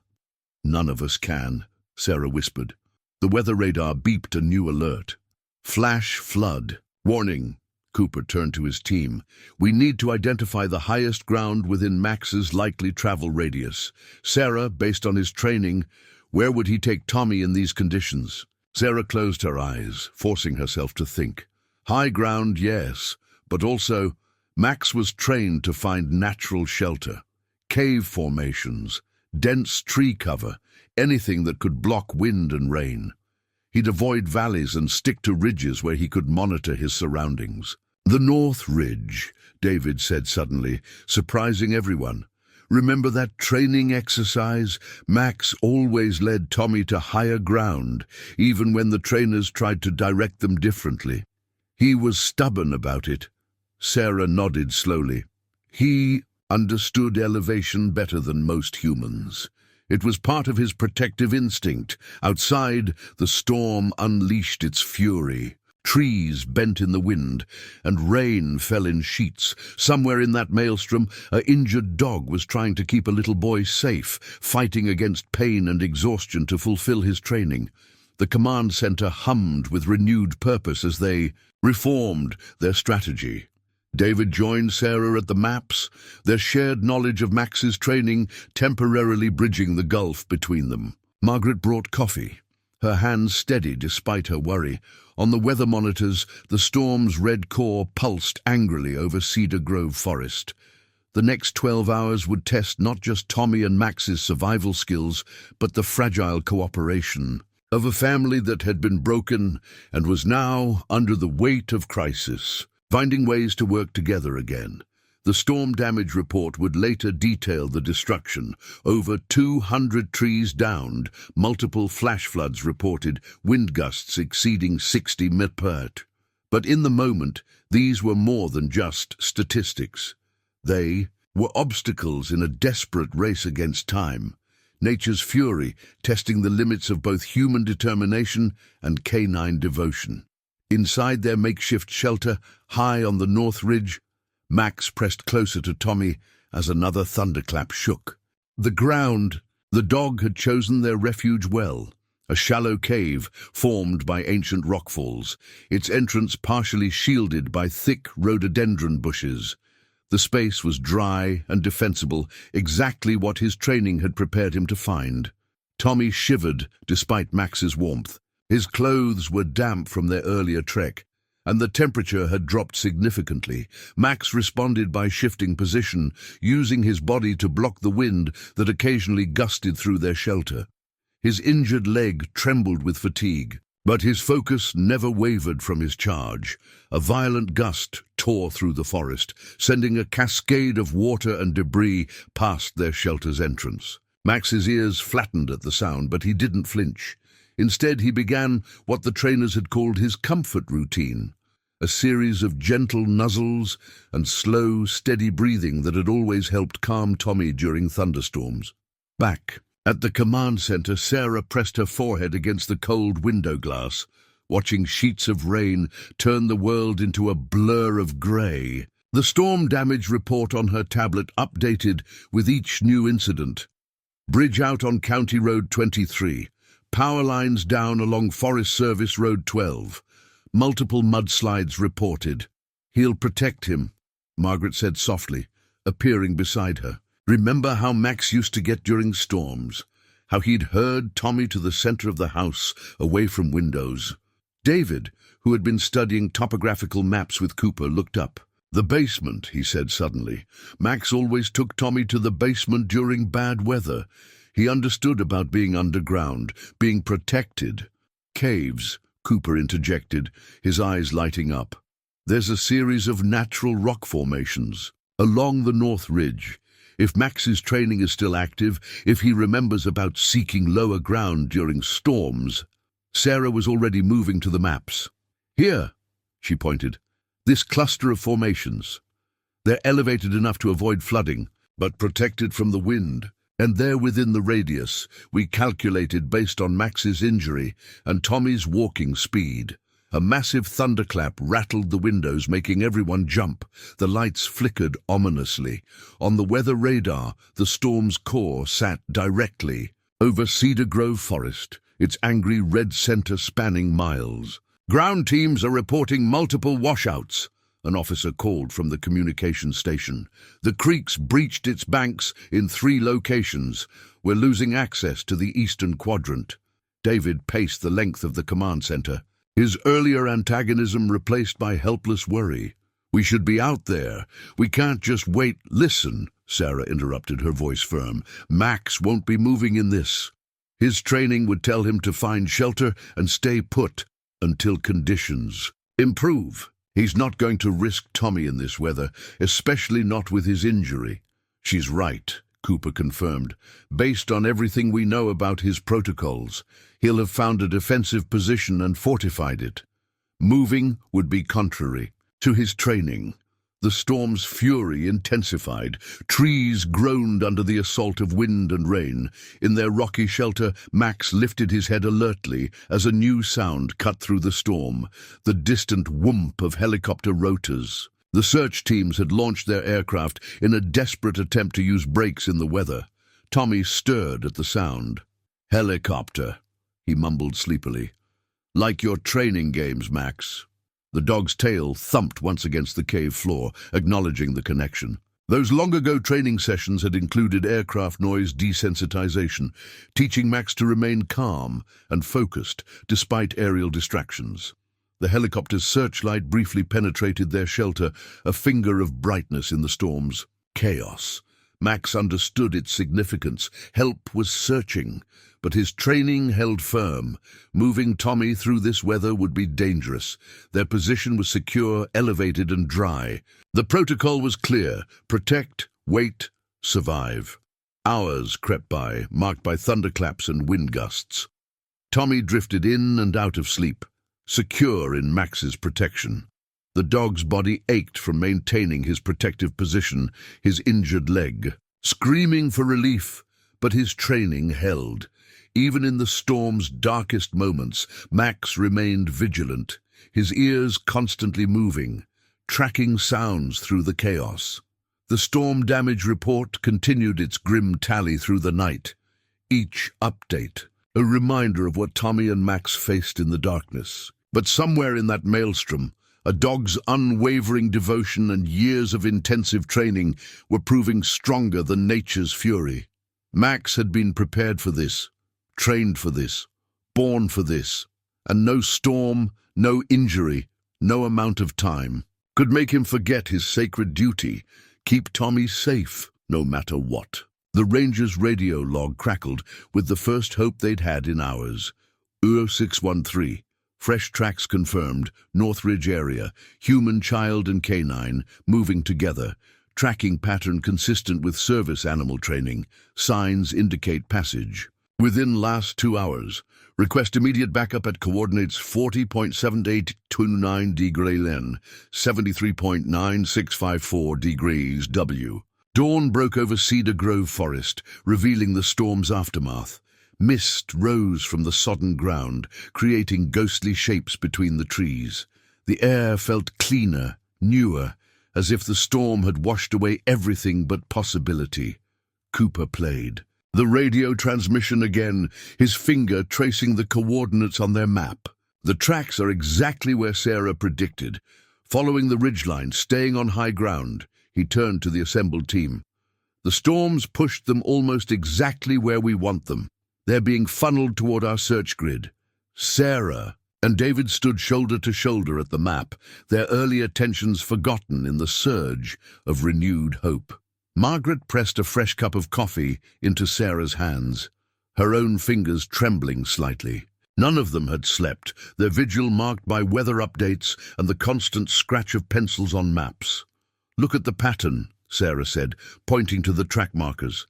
None of us can, Sarah whispered. The weather radar beeped a new alert. Flash flood. Warning. Cooper turned to his team. We need to identify the highest ground within Max's likely travel radius. Sarah, based on his training, where would he take Tommy in these conditions? Sarah closed her eyes, forcing herself to think. High ground, yes, but also Max was trained to find natural shelter. Cave formations, dense tree cover, anything that could block wind and rain. He'd avoid valleys and stick to ridges where he could monitor his surroundings. The North Ridge, David said suddenly, surprising everyone. Remember that training exercise? Max always led Tommy to higher ground, even when the trainers tried to direct them differently. He was stubborn about it. Sarah nodded slowly. He understood elevation better than most humans. It was part of his protective instinct. Outside, the storm unleashed its fury. Trees bent in the wind, and rain fell in sheets. Somewhere in that maelstrom, an injured dog was trying to keep a little boy safe, fighting against pain and exhaustion to fulfill his training. The command center hummed with renewed purpose as they reformed their strategy. David joined Sarah at the maps, their shared knowledge of Max's training temporarily bridging the gulf between them. Margaret brought coffee, her hands steady despite her worry. On the weather monitors, the storm's red core pulsed angrily over Cedar Grove forest. The next 12 hours would test not just Tommy and Max's survival skills, but the fragile cooperation of a family that had been broken and was now under the weight of crisis, finding ways to work together again. The storm damage report would later detail the destruction. Over 200 trees downed, multiple flash floods reported, wind gusts exceeding 60 mph. But in the moment, these were more than just statistics. They were obstacles in a desperate race against time. Nature's fury testing the limits of both human determination and canine devotion. Inside their makeshift shelter, high on the North Ridge, Max pressed closer to Tommy as another thunderclap shook. The ground, the dog had chosen their refuge well, a shallow cave formed by ancient rockfalls, its entrance partially shielded by thick rhododendron bushes. The space was dry and defensible, exactly what his training had prepared him to find. Tommy shivered despite Max's warmth. His clothes were damp from their earlier trek, and the temperature had dropped significantly. Max responded by shifting position, using his body to block the wind that occasionally gusted through their shelter. His injured leg trembled with fatigue, but his focus never wavered from his charge. A violent gust tore through the forest, sending a cascade of water and debris past their shelter's entrance. Max's ears flattened at the sound, but he didn't flinch. Instead, he began what the trainers had called his comfort routine, a series of gentle nuzzles and slow, steady breathing that had always helped calm Tommy during thunderstorms. Back at the command center, Sarah pressed her forehead against the cold window glass, watching sheets of rain turn the world into a blur of grey. The storm damage report on her tablet updated with each new incident. Bridge out on County Road 23. Power lines down along Forest Service Road 12. Multiple mudslides reported. He'll protect him, Margaret said softly, appearing beside her. Remember how Max used to get during storms? How he'd herd Tommy to the center of the house, away from windows? David, who had been studying topographical maps with Cooper, looked up. The basement, he said suddenly. Max always took Tommy to the basement during bad weather. He understood about being underground, being protected. Caves, Cooper interjected, his eyes lighting up. There's a series of natural rock formations along the North Ridge. If Max's training is still active, if he remembers about seeking lower ground during storms. Sarah was already moving to the maps. Here, she pointed. This cluster of formations. They're elevated enough to avoid flooding, but protected from the wind. And they're within the radius we calculated based on Max's injury and Tommy's walking speed. A massive thunderclap rattled the windows, making everyone jump. The lights flickered ominously. On the weather radar, the storm's core sat directly over Cedar Grove Forest, its angry red center spanning miles. Ground teams are reporting multiple washouts, an officer called from the communication station. The creek's breached its banks in 3 locations. We're losing access to the eastern quadrant. David paced the length of the command center, his earlier antagonism replaced by helpless worry. We should be out there. We can't just wait. Listen, Sarah interrupted, her voice firm. Max won't be moving in this. His training would tell him to find shelter and stay put until conditions improve. He's not going to risk Tommy in this weather, especially not with his injury. She's right, Cooper confirmed. Based on everything we know about his protocols, he'll have found a defensive position and fortified it. Moving would be contrary to his training. The storm's fury intensified. Trees groaned under the assault of wind and rain. In their rocky shelter, Max lifted his head alertly as a new sound cut through the storm, the distant whoomp of helicopter rotors. The search teams had launched their aircraft in a desperate attempt to use brakes in the weather. Tommy stirred at the sound. Helicopter, he mumbled sleepily. Like your training games, Max. The dog's tail thumped once against the cave floor, acknowledging the connection. Those long-ago training sessions had included aircraft noise desensitization, teaching Max to remain calm and focused despite aerial distractions. The helicopter's searchlight briefly penetrated their shelter, a finger of brightness in the storm's chaos. Max understood its significance. Help was searching, but his training held firm. Moving Tommy through this weather would be dangerous. Their position was secure, elevated, and dry. The protocol was clear: protect, wait, survive. Hours crept by, marked by thunderclaps and wind gusts. Tommy drifted in and out of sleep, secure in Max's protection. The dog's body ached from maintaining his protective position, his injured leg. Screaming for relief, but his training held. Even in the storm's darkest moments, Max remained vigilant, his ears constantly moving, tracking sounds through the chaos. The storm damage report continued its grim tally through the night. Each update, a reminder of what Tommy and Max faced in the darkness. But somewhere in that maelstrom, a dog's unwavering devotion and years of intensive training were proving stronger than nature's fury. Max had been prepared for this, trained for this, born for this, and no storm, no injury, no amount of time could make him forget his sacred duty: keep Tommy safe, no matter what. The ranger's radio log crackled with the first hope they'd had in hours. 613. Fresh tracks confirmed, Northridge area, human, child and canine, moving together. tracking pattern consistent with service animal training. Signs indicate passage. Within last 2 hours. Request immediate backup at coordinates 40.7829 degree Len, 73.9654 degrees W. Dawn broke over Cedar Grove forest, revealing the storm's aftermath. Mist rose from the sodden ground, creating ghostly shapes between the trees. The air felt cleaner, newer, as if the storm had washed away everything but possibility. Cooper played. The radio transmission again, his finger tracing the coordinates on their map. The tracks are exactly where Sarah predicted. Following the ridgeline, staying on high ground, he turned to the assembled team. The storms pushed them almost exactly where we want them. They're being funneled toward our search grid. Sarah and David stood shoulder to shoulder at the map, their earlier tensions forgotten in the surge of renewed hope. Margaret pressed a fresh cup of coffee into Sarah's hands, her own fingers trembling slightly. None of them had slept, their vigil marked by weather updates and the constant scratch of pencils on maps. "Look at the pattern," Sarah said, pointing to the track markers.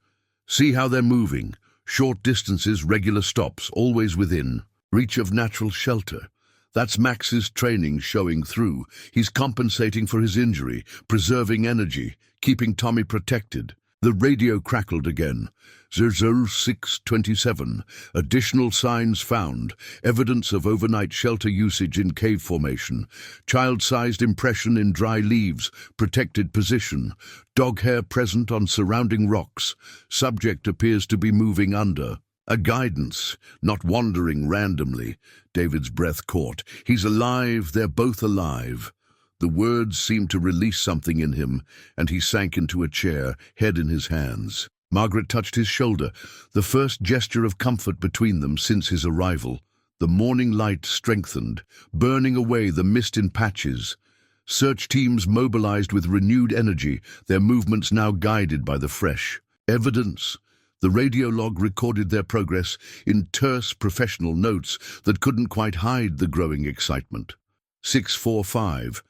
"See how they're moving. Short distances, regular stops, always within reach of natural shelter. That's Max's training showing through. He's compensating for his injury, preserving energy, keeping Tommy protected." The radio crackled again. 0627. Additional signs found. Evidence of overnight shelter usage in cave formation. Child-sized impression in dry leaves. Protected position. Dog hair present on surrounding rocks. Subject appears to be moving under. A guidance, not wandering randomly. David's breath caught. He's alive, they're both alive. The words seemed to release something in him, and he sank into a chair, head in his hands. Margaret touched his shoulder, the first gesture of comfort between them since his arrival. The morning light strengthened, burning away the mist in patches. Search teams mobilized with renewed energy, their movements now guided by the fresh evidence. The radio log recorded their progress in terse professional notes that couldn't quite hide the growing excitement. 645.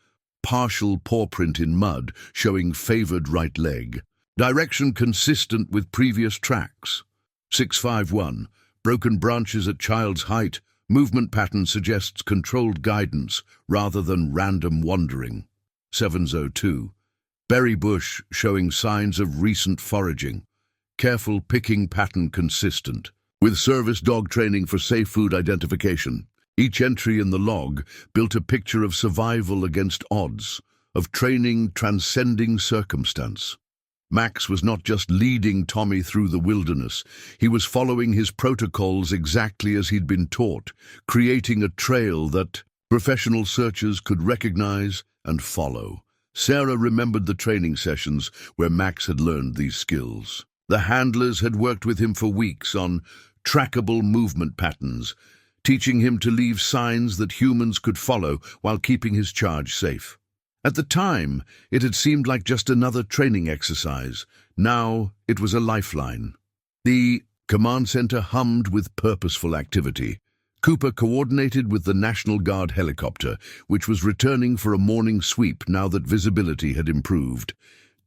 Partial paw print in mud, showing favored right leg. Direction consistent with previous tracks. 651. Broken branches at child's height. Movement pattern suggests controlled guidance rather than random wandering. 702. Berry bush showing signs of recent foraging. Careful picking pattern consistent. With service dog training for safe food identification. Each entry in the log built a picture of survival against odds, of training transcending circumstance. Max was not just leading Tommy through the wilderness, he was following his protocols exactly as he'd been taught, creating a trail that professional searchers could recognize and follow. Sarah remembered the training sessions where Max had learned these skills. The handlers had worked with him for weeks on trackable movement patterns, teaching him to leave signs that humans could follow while keeping his charge safe. At the time, it had seemed like just another training exercise. Now, it was a lifeline. The command center hummed with purposeful activity. Cooper coordinated with the National Guard helicopter, which was returning for a morning sweep now that visibility had improved.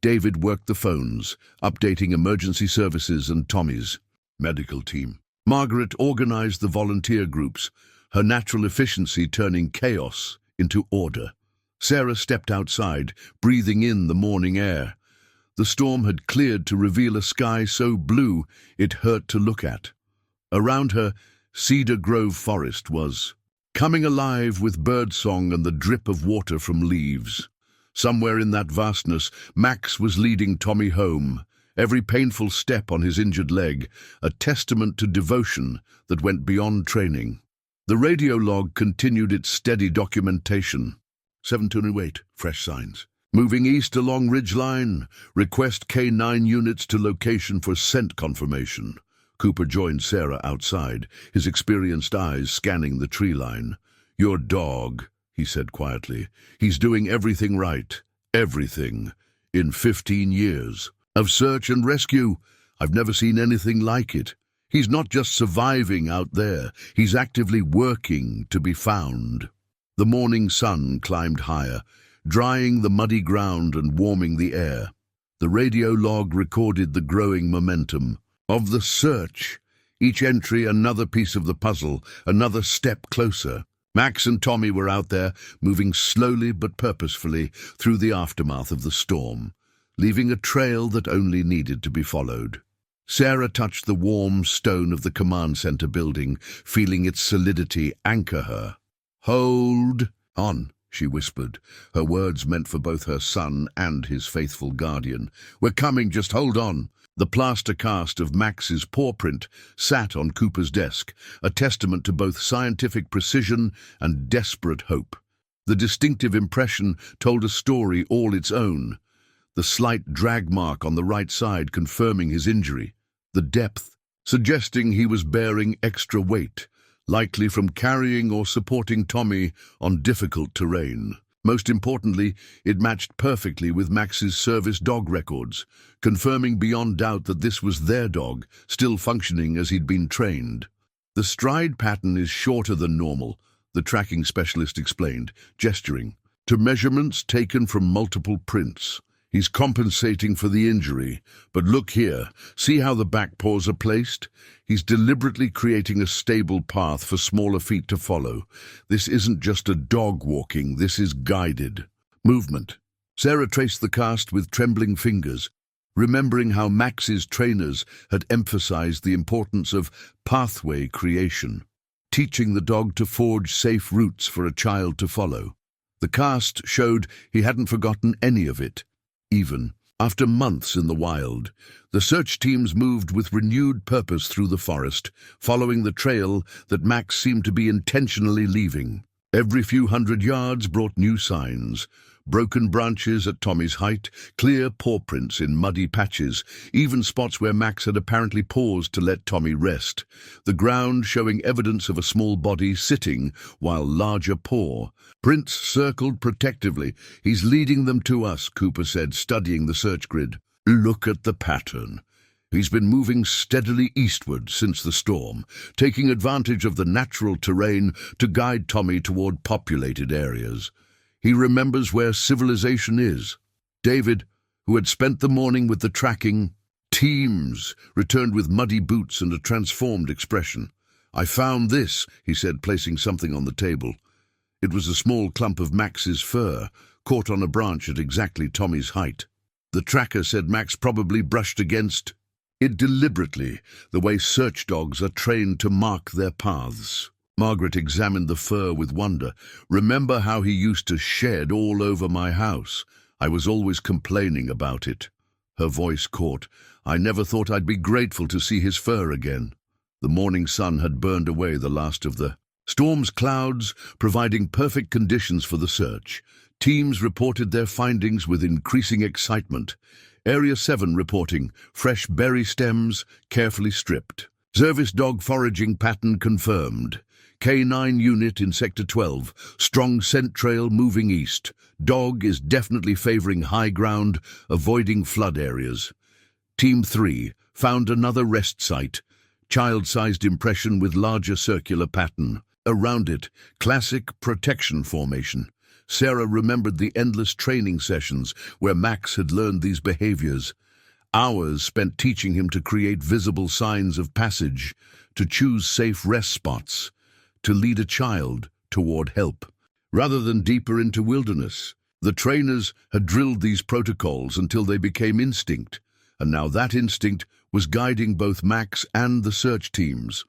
David worked the phones, updating emergency services and Tommy's medical team. Margaret organized the volunteer groups, her natural efficiency turning chaos into order. Sarah stepped outside, breathing in the morning air. The storm had cleared to reveal a sky so blue it hurt to look at. Around her, Cedar Grove forest was coming alive with birdsong and the drip of water from leaves. Somewhere in that vastness, Max was leading Tommy home, every painful step on his injured leg, a testament to devotion that went beyond training. The radio log continued its steady documentation. 728, fresh signs. Moving east along ridgeline, request K9 units to location for scent confirmation. Cooper joined Sarah outside, his experienced eyes scanning the tree line. "Your dog," he said quietly. "He's doing everything right. Everything. In 15 years. Of search and rescue, I've never seen anything like it. He's not just surviving out there, he's actively working to be found." The morning sun climbed higher, drying the muddy ground and warming the air. The radio log recorded the growing momentum of the search. Each entry another piece of the puzzle, another step closer. Max and Tommy were out there, moving slowly but purposefully through the aftermath of the storm, leaving a trail that only needed to be followed. Sarah touched the warm stone of the command center building, feeling its solidity anchor her. "Hold on," she whispered, her words meant for both her son and his faithful guardian. "We're coming, just hold on." The plaster cast of Max's paw print sat on Cooper's desk, a testament to both scientific precision and desperate hope. The distinctive impression told a story all its own. The slight drag mark on the right side confirming his injury, the depth suggesting he was bearing extra weight, likely from carrying or supporting Tommy on difficult terrain. Most importantly, it matched perfectly with Max's service dog records, confirming beyond doubt that this was their dog, still functioning as he'd been trained. "The stride pattern is shorter than normal," the tracking specialist explained, gesturing to measurements taken from multiple prints. "He's compensating for the injury, but look here, see how the back paws are placed? He's deliberately creating a stable path for smaller feet to follow. This isn't just a dog walking, this is guided movement." Sarah traced the cast with trembling fingers, remembering how Max's trainers had emphasized the importance of pathway creation, teaching the dog to forge safe routes for a child to follow. The cast showed he hadn't forgotten any of it. Even after months in the wild, the search teams moved with renewed purpose through the forest, following the trail that Max seemed to be intentionally leaving. Every few hundred yards brought new signs: broken branches at Tommy's height, clear paw prints in muddy patches, even spots where Max had apparently paused to let Tommy rest, the ground showing evidence of a small body sitting while larger paw prints circled protectively. "He's leading them to us," Cooper said, studying the search grid. "Look at the pattern. He's been moving steadily eastward since the storm, taking advantage of the natural terrain to guide Tommy toward populated areas. He remembers where civilization is." David, who had spent the morning with the tracking teams, returned with muddy boots and a transformed expression. "I found this," he said, placing something on the table. It was a small clump of Max's fur, caught on a branch at exactly Tommy's height. The tracker said Max probably brushed against it deliberately, the way search dogs are trained to mark their paths. Margaret examined the fur with wonder. "Remember how he used to shed all over my house? I was always complaining about it." Her voice caught. "I never thought I'd be grateful to see his fur again." The morning sun had burned away the last of the storm's clouds, providing perfect conditions for the search. Teams reported their findings with increasing excitement. Area 7 reporting fresh berry stems, carefully stripped. Service dog foraging pattern confirmed. Canine unit in Sector 12, strong scent trail moving east. Dog is definitely favoring high ground, avoiding flood areas. Team 3 found another rest site. Child-sized impression with larger circular pattern. Around it, classic protection formation. Sarah remembered the endless training sessions where Max had learned these behaviors. Hours spent teaching him to create visible signs of passage, to choose safe rest spots, to lead a child toward help, rather than deeper into wilderness. The trainers had drilled these protocols until they became instinct, and now that instinct was guiding both Max and the search teams.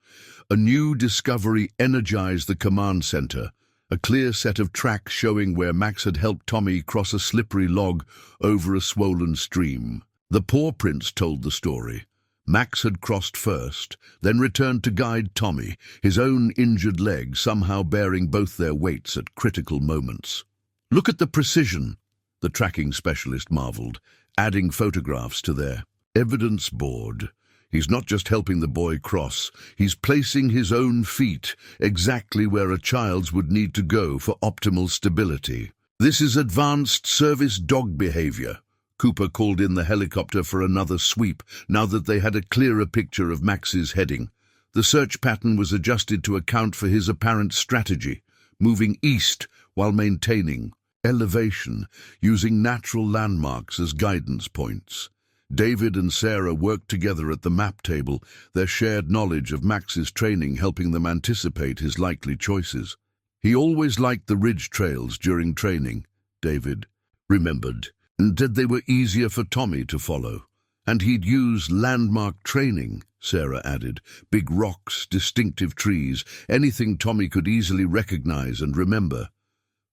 A new discovery energized the command center, a clear set of tracks showing where Max had helped Tommy cross a slippery log over a swollen stream. The paw prints told the story. Max had crossed first, then returned to guide Tommy, his own injured leg somehow bearing both their weights at critical moments. "Look at the precision," the tracking specialist marveled, adding photographs to their evidence board. "He's not just helping the boy cross, he's placing his own feet exactly where a child's would need to go for optimal stability. This is advanced service dog behavior." Cooper called in the helicopter for another sweep, now that they had a clearer picture of Max's heading. The search pattern was adjusted to account for his apparent strategy, moving east while maintaining elevation, using natural landmarks as guidance points. David and Sarah worked together at the map table, their shared knowledge of Max's training helping them anticipate his likely choices. He always liked the ridge trails during training, David remembered, and said they were easier for Tommy to follow. And he'd use landmark training, Sarah added. Big rocks, distinctive trees, anything Tommy could easily recognize and remember.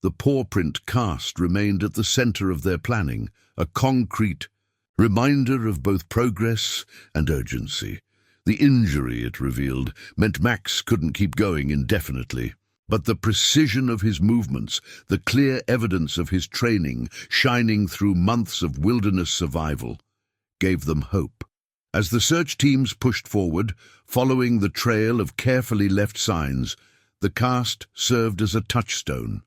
The paw print cast remained at the center of their planning, a concrete reminder of both progress and urgency. The injury, it revealed, meant Max couldn't keep going indefinitely. But the precision of his movements, the clear evidence of his training shining through months of wilderness survival, gave them hope. As the search teams pushed forward, following the trail of carefully left signs, the cast served as a touchstone,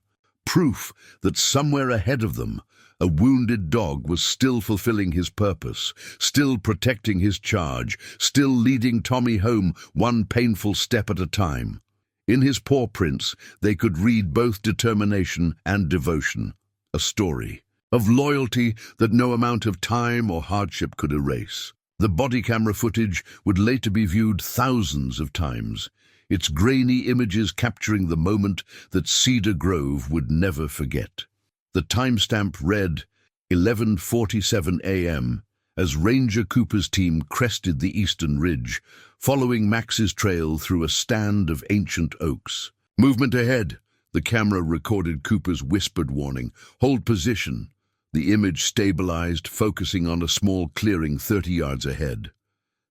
proof that somewhere ahead of them, a wounded dog was still fulfilling his purpose, still protecting his charge, still leading Tommy home one painful step at a time. In his paw prints, they could read both determination and devotion, a story of loyalty that no amount of time or hardship could erase. The body camera footage would later be viewed thousands of times, its grainy images capturing the moment that Cedar Grove would never forget. The timestamp read 11:47 a.m. as Ranger Cooper's team crested the eastern ridge, following Max's trail through a stand of ancient oaks. "Movement ahead," the camera recorded Cooper's whispered warning. "Hold position." The image stabilized, focusing on a small clearing 30 yards ahead.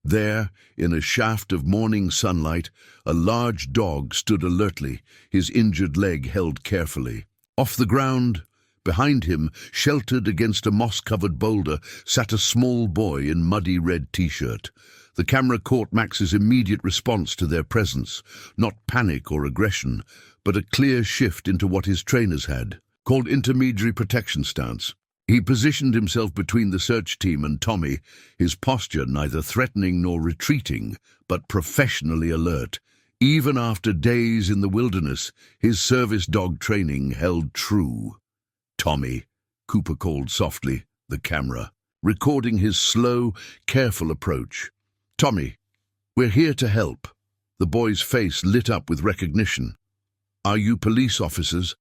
There, in a shaft of morning sunlight, a large dog stood alertly, his injured leg held carefully. Off the ground, behind him, sheltered against a moss-covered boulder, sat a small boy in muddy red t-shirt. The camera caught Max's immediate response to their presence, not panic or aggression, but a clear shift into what his trainers had called intermediary protection stance. He positioned himself between the search team and Tommy, his posture neither threatening nor retreating, but professionally alert. Even after days in the wilderness, his service dog training held true. "Tommy," Cooper called softly, the camera, recording his slow, careful approach. "Tommy, we're here to help." The boy's face lit up with recognition. "Are you police officers?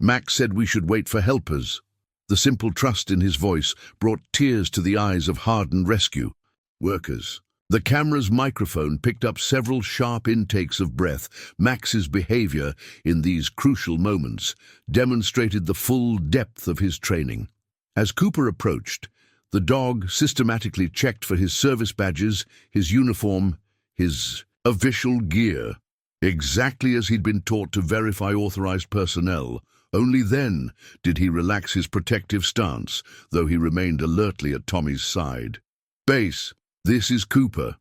Max said we should wait for helpers." The simple trust in his voice brought tears to the eyes of hardened rescue workers. The camera's microphone picked up several sharp intakes of breath. Max's behavior in these crucial moments demonstrated the full depth of his training. As Cooper approached, the dog systematically checked for his service badges, his uniform, his official gear, exactly as he'd been taught to verify authorized personnel. Only then did he relax his protective stance, though he remained alertly at Tommy's side. "Base, this is Cooper."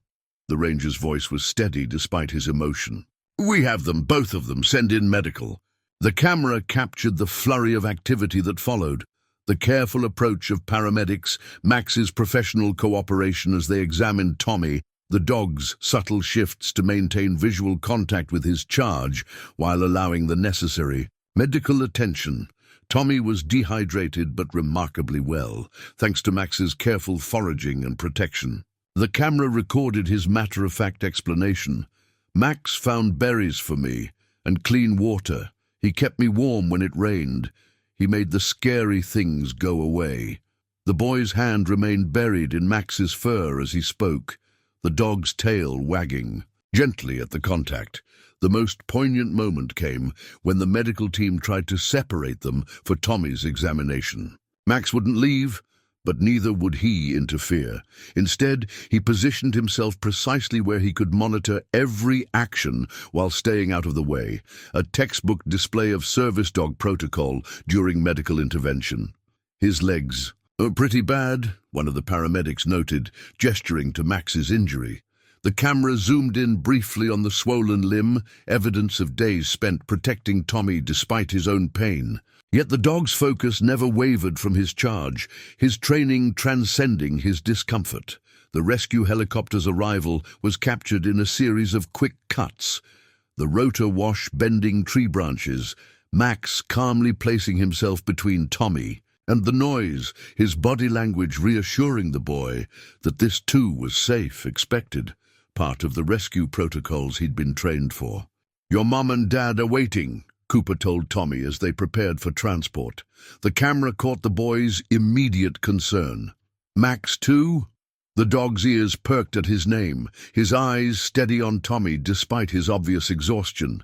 The ranger's voice was steady despite his emotion. "We have them, both of them. Send in medical." The camera captured the flurry of activity that followed. The careful approach of paramedics, Max's professional cooperation as they examined Tommy, the dog's subtle shifts to maintain visual contact with his charge while allowing the necessary medical attention. Tommy was dehydrated but remarkably well, thanks to Max's careful foraging and protection. The camera recorded his matter-of-fact explanation. "Max found berries for me and clean water. He kept me warm when it rained. He made the scary things go away." The boy's hand remained buried in Max's fur as he spoke, the dog's tail wagging gently at the contact. The most poignant moment came when the medical team tried to separate them for Tommy's examination. Max wouldn't leave, but neither would he interfere. Instead, he positioned himself precisely where he could monitor every action while staying out of the way, a textbook display of service dog protocol during medical intervention. His legs, "Pretty bad," one of the paramedics noted, gesturing to Max's injury. The camera zoomed in briefly on the swollen limb, evidence of days spent protecting Tommy despite his own pain. Yet the dog's focus never wavered from his charge, his training transcending his discomfort. The rescue helicopter's arrival was captured in a series of quick cuts, the rotor wash bending tree branches, Max calmly placing himself between Tommy and the noise, his body language reassuring the boy that this too was safe, expected, part of the rescue protocols he'd been trained for. "Your mom and dad are waiting," Cooper told Tommy as they prepared for transport. The camera caught the boy's immediate concern. "Max too?" The dog's ears perked at his name, his eyes steady on Tommy despite his obvious exhaustion.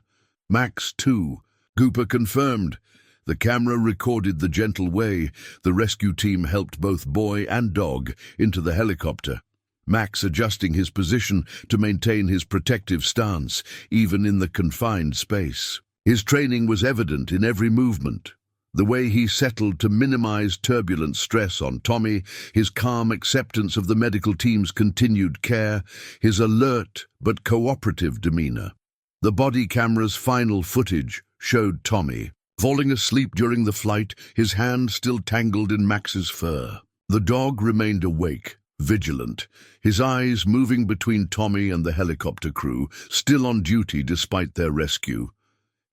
"Max too," Cooper confirmed. The camera recorded the gentle way the rescue team helped both boy and dog into the helicopter, Max adjusting his position to maintain his protective stance, even in the confined space. His training was evident in every movement. The way he settled to minimize turbulent stress on Tommy, his calm acceptance of the medical team's continued care, his alert but cooperative demeanor. The body camera's final footage showed Tommy falling asleep during the flight, his hand still tangled in Max's fur. The dog remained awake, vigilant, his eyes moving between Tommy and the helicopter crew, still on duty despite their rescue.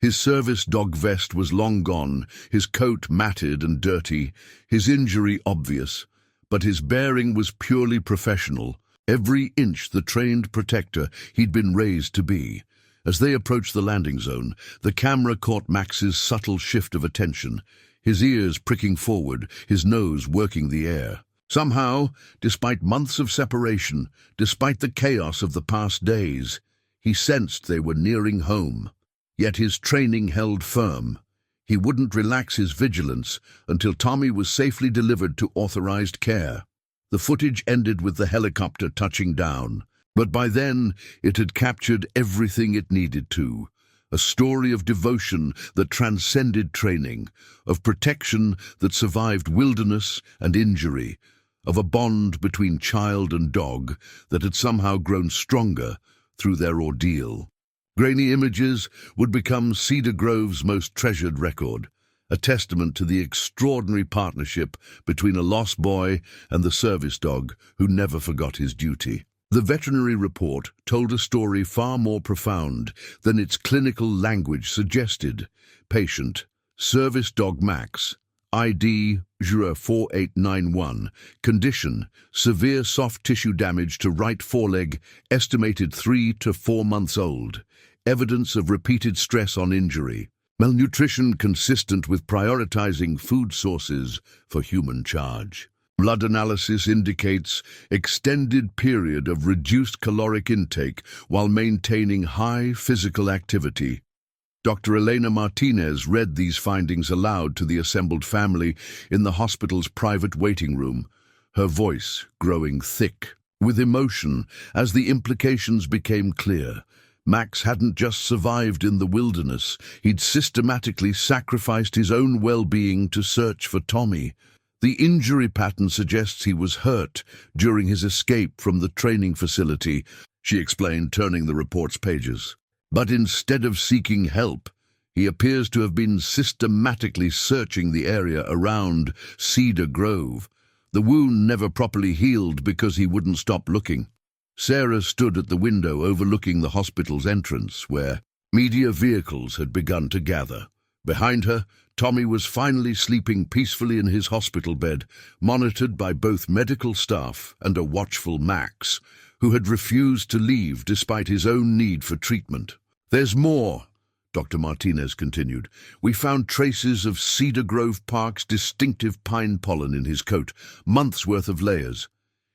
His service dog vest was long gone, his coat matted and dirty, his injury obvious, but his bearing was purely professional, every inch the trained protector he'd been raised to be. As they approached the landing zone, the camera caught Max's subtle shift of attention, his ears pricking forward, his nose working the air. Somehow, despite months of separation, despite the chaos of the past days, he sensed they were nearing home. Yet his training held firm. He wouldn't relax his vigilance until Tommy was safely delivered to authorized care. The footage ended with the helicopter touching down. But by then, it had captured everything it needed to. A story of devotion that transcended training, of protection that survived wilderness and injury, of a bond between child and dog that had somehow grown stronger through their ordeal. Grainy images would become Cedar Grove's most treasured record, a testament to the extraordinary partnership between a lost boy and the service dog who never forgot his duty. The veterinary report told a story far more profound than its clinical language suggested. Patient, service dog Max, ID 4891, condition, severe soft tissue damage to right foreleg, estimated 3 to 4 months old, evidence of repeated stress on injury, malnutrition consistent with prioritizing food sources for human charge. Blood analysis indicates extended period of reduced caloric intake while maintaining high physical activity. Dr. Elena Martinez read these findings aloud to the assembled family in the hospital's private waiting room, her voice growing thick with emotion as the implications became clear. Max hadn't just survived in the wilderness, he'd systematically sacrificed his own well-being to search for Tommy. The injury pattern suggests he was hurt during his escape from the training facility, she explained, turning the report's pages. But instead of seeking help, he appears to have been systematically searching the area around Cedar Grove. The wound never properly healed because he wouldn't stop looking. Sarah stood at the window overlooking the hospital's entrance, where media vehicles had begun to gather. Behind her, Tommy was finally sleeping peacefully in his hospital bed, monitored by both medical staff and a watchful Max, who had refused to leave despite his own need for treatment. "There's more," Dr. Martinez continued. "We found traces of Cedar Grove Park's distinctive pine pollen in his coat, months' worth of layers.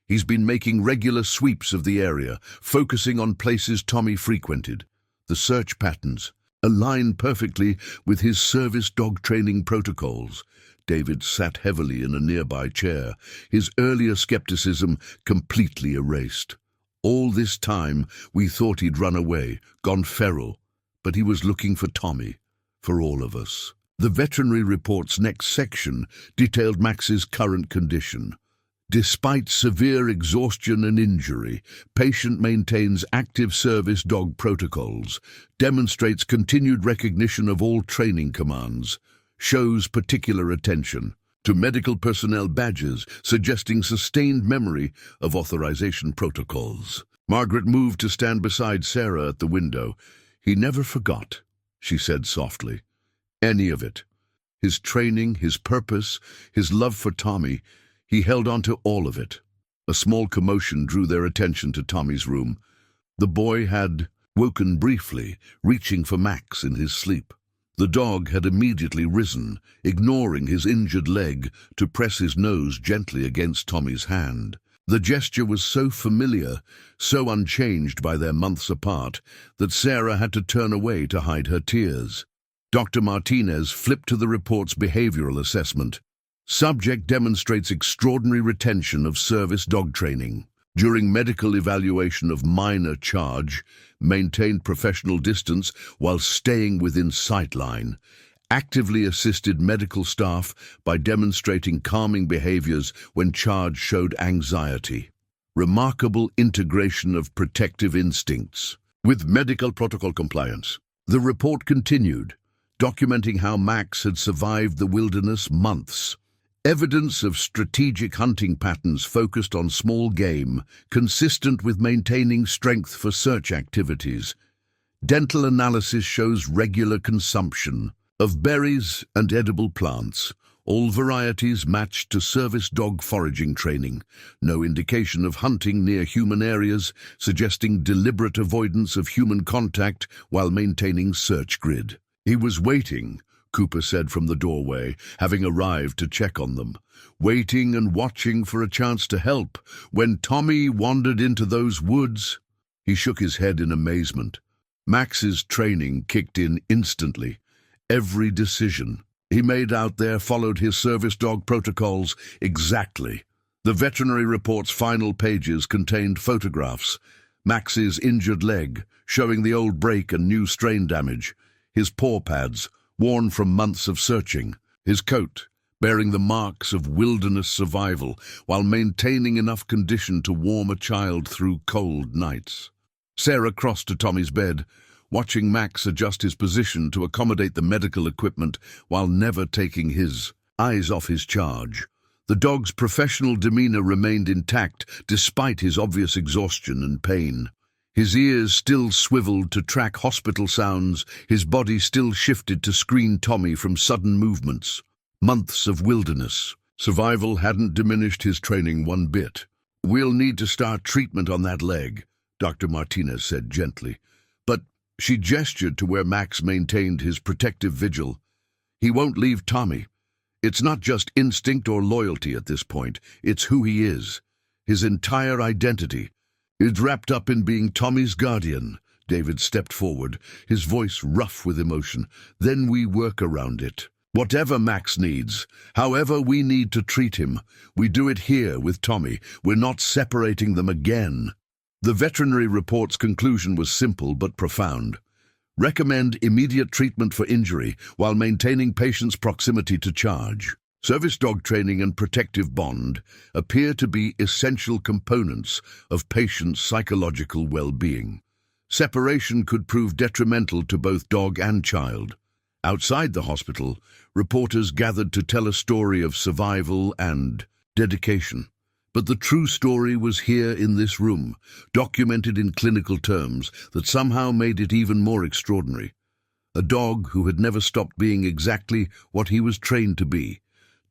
He's been making regular sweeps of the area, focusing on places Tommy frequented. The search patterns align perfectly with his service dog training protocols." David sat heavily in a nearby chair, his earlier skepticism completely erased. "All this time, we thought he'd run away, gone feral, but he was looking for Tommy, for all of us." The veterinary report's next section detailed Max's current condition. Despite severe exhaustion and injury, patient maintains active service dog protocols, demonstrates continued recognition of all training commands, shows particular attention to medical personnel badges suggesting sustained memory of authorization protocols. Margaret moved to stand beside Sarah at the window. "He never forgot," she said softly. any of it. His training, his purpose, his love for Tommy, he held on to all of it. A small commotion drew their attention to Tommy's room. The boy had woken briefly, reaching for Max in his sleep. The dog had immediately risen, ignoring his injured leg, to press his nose gently against Tommy's hand. The gesture was so familiar, so unchanged by their months apart, that Sarah had to turn away to hide her tears. Dr. Martinez flipped to the report's behavioral assessment. Subject demonstrates extraordinary retention of service dog training. During medical evaluation of minor charge, maintained professional distance while staying within sight line. Actively assisted medical staff by demonstrating calming behaviors when charge showed anxiety. Remarkable integration of protective instincts with medical protocol compliance. The report continued, documenting how Max had survived the wilderness months. Evidence of strategic hunting patterns focused on small game, consistent with maintaining strength for search activities. Dental analysis shows regular consumption of berries and edible plants, all varieties matched to service dog foraging training. No indication of hunting near human areas, suggesting deliberate avoidance of human contact while maintaining search grid. He was waiting, Cooper said from the doorway, having arrived to check on them, waiting and watching for a chance to help. When Tommy wandered into those woods, he shook his head in amazement. Max's training kicked in instantly. Every decision he made out there followed his service dog protocols exactly. The veterinary report's final pages contained photographs. Max's injured leg, showing the old break and new strain damage. His paw pads, worn from months of searching. His coat, bearing the marks of wilderness survival, while maintaining enough condition to warm a child through cold nights. Sarah crossed to Tommy's bed, watching Max adjust his position to accommodate the medical equipment while never taking his eyes off his charge. The dog's professional demeanor remained intact despite his obvious exhaustion and pain. His ears still swiveled to track hospital sounds, his body still shifted to screen Tommy from sudden movements. Months of wilderness. Survival hadn't diminished his training one bit. "We'll need to start treatment on that leg," Dr. Martinez said gently. But she gestured to where Max maintained his protective vigil. "He won't leave Tommy. It's not just instinct or loyalty at this point. It's who he is. His entire identity. It's wrapped up in being Tommy's guardian." David stepped forward, his voice rough with emotion. "Then we work around it. Whatever Max needs, however we need to treat him, we do it here with Tommy. We're not separating them again." The veterinary report's conclusion was simple but profound. Recommend immediate treatment for injury while maintaining patient's proximity to charge. Service dog training and protective bond appear to be essential components of patients' psychological well-being. Separation could prove detrimental to both dog and child. Outside the hospital, reporters gathered to tell a story of survival and dedication. But the true story was here in this room, documented in clinical terms that somehow made it even more extraordinary. A dog who had never stopped being exactly what he was trained to be.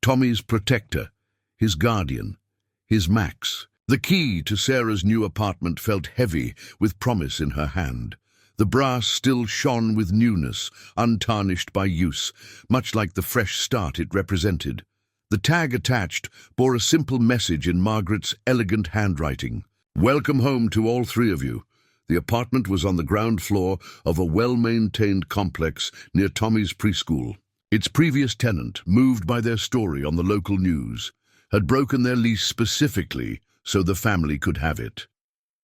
Tommy's protector, his guardian, his Max. The key to Sarah's new apartment felt heavy with promise in her hand. The brass still shone with newness, untarnished by use, much like the fresh start it represented. The tag attached bore a simple message in Margaret's elegant handwriting. "Welcome home to all three of you." The apartment was on the ground floor of a well-maintained complex near Tommy's preschool. Its previous tenant, moved by their story on the local news, had broken their lease specifically so the family could have it.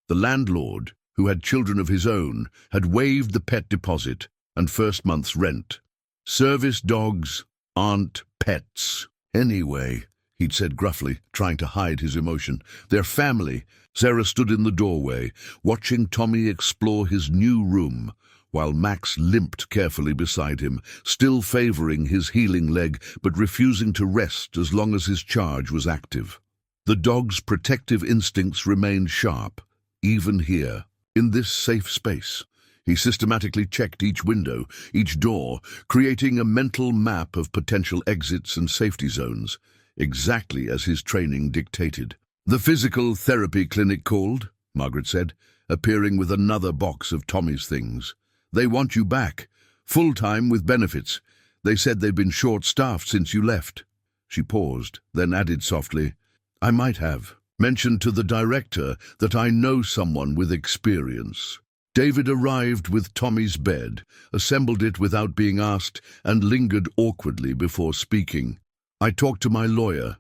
The landlord, who had children of his own, had waived the pet deposit and first month's rent. "Service dogs aren't pets. Anyway," he'd said gruffly, trying to hide his emotion. "Their family." Sarah stood in the doorway, watching Tommy explore his new room, while Max limped carefully beside him, still favoring his healing leg but refusing to rest as long as his charge was active. The dog's protective instincts remained sharp, even here, in this safe space. He systematically checked each window, each door, creating a mental map of potential exits and safety zones, exactly as his training dictated. "The physical therapy clinic called," Margaret said, appearing with another box of Tommy's things. "They want you back, full-time with benefits. They said they've been short-staffed since you left." She paused, then added softly, "I might have mentioned to the director that I know someone with experience." David arrived with Tommy's bed, assembled it without being asked, and lingered awkwardly before speaking. "I talked to my lawyer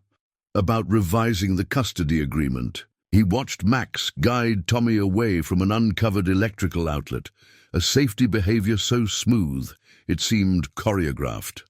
about revising the custody agreement." He watched Max guide Tommy away from an uncovered electrical outlet, a safety behavior so smooth it seemed choreographed.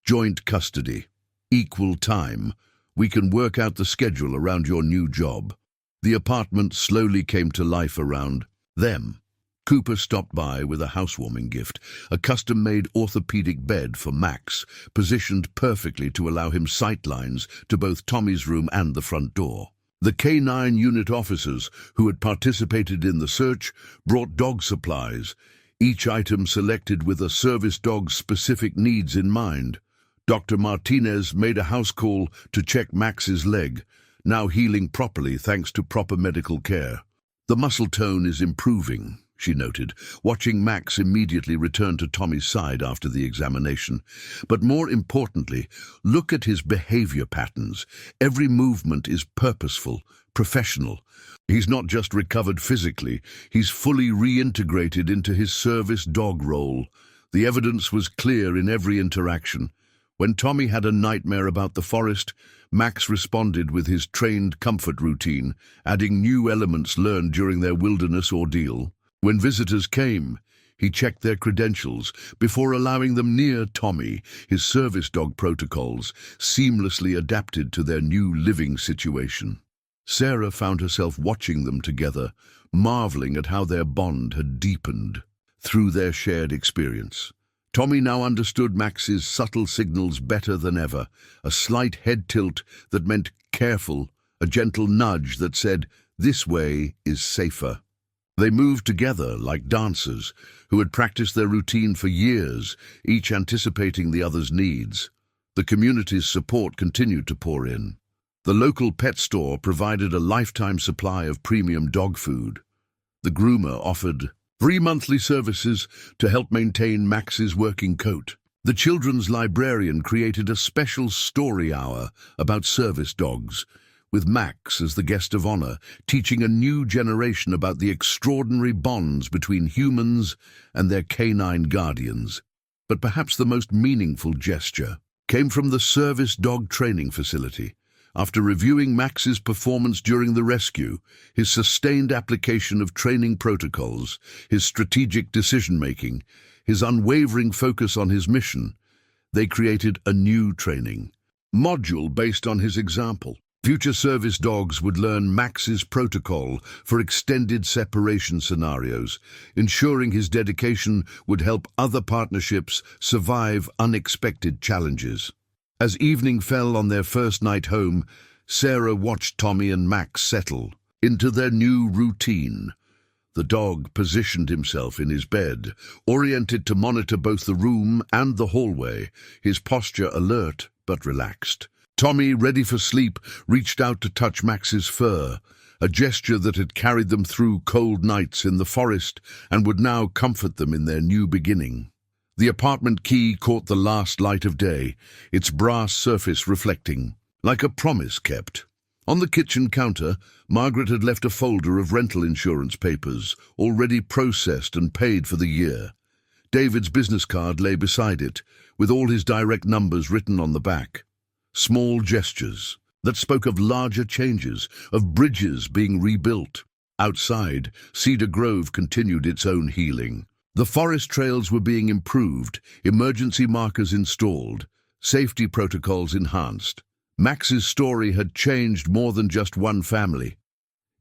"Joint custody. Equal time. We can work out the schedule around your new job." The apartment slowly came to life around them. Cooper stopped by with a housewarming gift, a custom-made orthopedic bed for Max, positioned perfectly to allow him sightlines to both Tommy's room and the front door. The canine unit officers who had participated in the search brought dog supplies, each item selected with a service dog's specific needs in mind. Dr. Martinez made a house call to check Max's leg, now healing properly thanks to proper medical care. "The muscle tone is improving," she noted, watching Max immediately return to Tommy's side after the examination. "But more importantly, look at his behavior patterns. Every movement is purposeful, professional. He's not just recovered physically, he's fully reintegrated into his service dog role." The evidence was clear in every interaction. When Tommy had a nightmare about the forest, Max responded with his trained comfort routine, adding new elements learned during their wilderness ordeal. When visitors came, he checked their credentials before allowing them near Tommy, his service dog protocols seamlessly adapted to their new living situation. Sarah found herself watching them together, marveling at how their bond had deepened through their shared experience. Tommy now understood Max's subtle signals better than ever, a slight head tilt that meant careful, a gentle nudge that said, "This way is safer." They moved together like dancers who had practiced their routine for years, each anticipating the other's needs. The community's support continued to pour in. The local pet store provided a lifetime supply of premium dog food. The groomer offered free monthly services to help maintain Max's working coat. The children's librarian created a special story hour about service dogs, with Max as the guest of honor, teaching a new generation about the extraordinary bonds between humans and their canine guardians. But perhaps the most meaningful gesture came from the service dog training facility. After reviewing Max's performance during the rescue, his sustained application of training protocols, his strategic decision-making, his unwavering focus on his mission, they created a new training module based on his example. Future service dogs would learn Max's protocol for extended separation scenarios, ensuring his dedication would help other partnerships survive unexpected challenges. As evening fell on their first night home, Sarah watched Tommy and Max settle into their new routine. The dog positioned himself in his bed, oriented to monitor both the room and the hallway, his posture alert but relaxed. Tommy, ready for sleep, reached out to touch Max's fur, a gesture that had carried them through cold nights in the forest and would now comfort them in their new beginning. The apartment key caught the last light of day, its brass surface reflecting, like a promise kept. On the kitchen counter, Margaret had left a folder of rental insurance papers, already processed and paid for the year. David's business card lay beside it, with all his direct numbers written on the back. Small gestures that spoke of larger changes, of bridges being rebuilt. Outside, Cedar Grove continued its own healing. The forest trails were being improved, emergency markers installed, safety protocols enhanced. Max's story had changed more than just one family.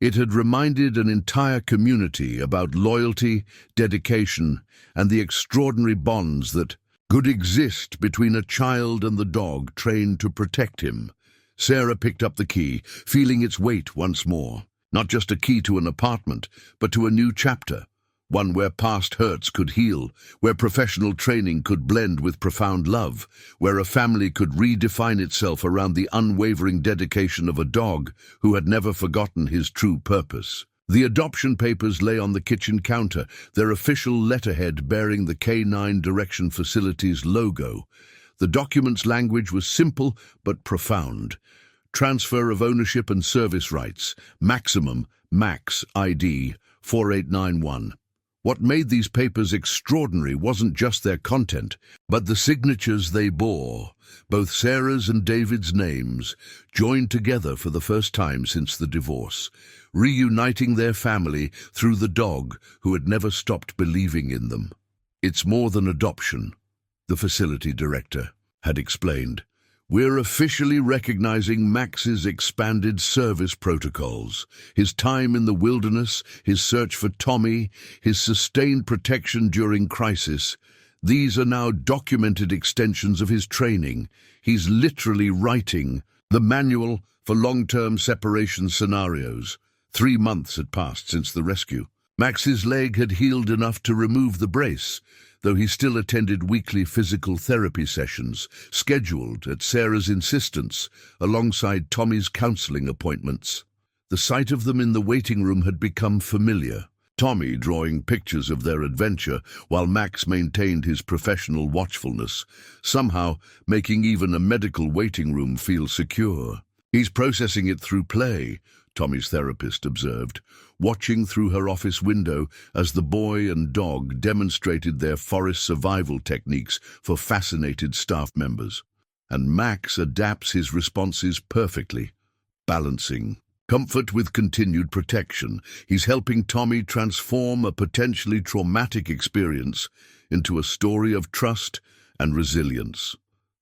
It had reminded an entire community about loyalty, dedication, and the extraordinary bonds that could exist between a child and the dog trained to protect him. Sarah picked up the key, feeling its weight once more. Not just a key to an apartment, but to a new chapter, one where past hurts could heal, where professional training could blend with profound love, where a family could redefine itself around the unwavering dedication of a dog who had never forgotten his true purpose. The adoption papers lay on the kitchen counter, their official letterhead bearing the Canine Direction Facility's logo. The document's language was simple but profound. Transfer of ownership and service rights, maximum, max, ID, 4891. What made these papers extraordinary wasn't just their content, but the signatures they bore. Both Sarah's and David's names, joined together for the first time since the divorce, reuniting their family through the dog who had never stopped believing in them. "It's more than adoption," the facility director had explained. "We're officially recognizing Max's expanded service protocols, his time in the wilderness, his search for Tommy, his sustained protection during crisis. These are now documented extensions of his training. He's literally writing the manual for long-term separation scenarios." 3 months had passed since the rescue. Max's leg had healed enough to remove the brace, though he still attended weekly physical therapy sessions, scheduled at Sarah's insistence, alongside Tommy's counseling appointments. The sight of them in the waiting room had become familiar, Tommy drawing pictures of their adventure while Max maintained his professional watchfulness, somehow making even a medical waiting room feel secure. "He's processing it through play," Tommy's therapist observed, watching through her office window as the boy and dog demonstrated their forest survival techniques for fascinated staff members. And Max adapts his responses perfectly, balancing comfort with continued protection. He's helping Tommy transform a potentially traumatic experience into a story of trust and resilience.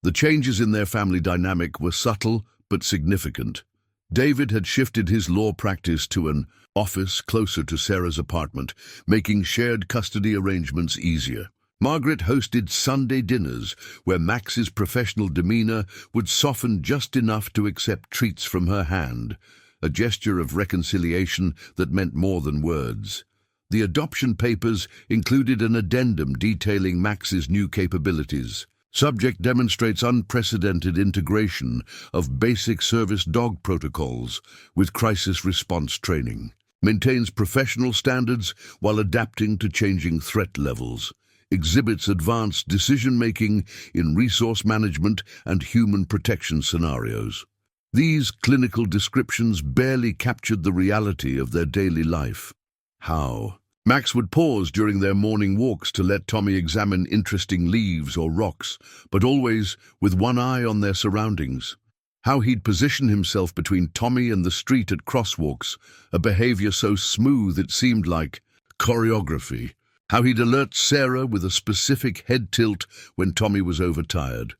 The changes in their family dynamic were subtle but significant. David had shifted his law practice to an office closer to Sarah's apartment, making shared custody arrangements easier. Margaret hosted Sunday dinners where Max's professional demeanor would soften just enough to accept treats from her hand, a gesture of reconciliation that meant more than words. The adoption papers included an addendum detailing Max's new capabilities. Subject demonstrates unprecedented integration of basic service dog protocols with crisis response training. Maintains professional standards while adapting to changing threat levels. Exhibits advanced decision-making in resource management and human protection scenarios. These clinical descriptions barely captured the reality of their daily life. How? Max would pause during their morning walks to let Tommy examine interesting leaves or rocks, but always with one eye on their surroundings. How he'd position himself between Tommy and the street at crosswalks, a behavior so smooth it seemed like choreography. How he'd alert Sarah with a specific head tilt when Tommy was overtired,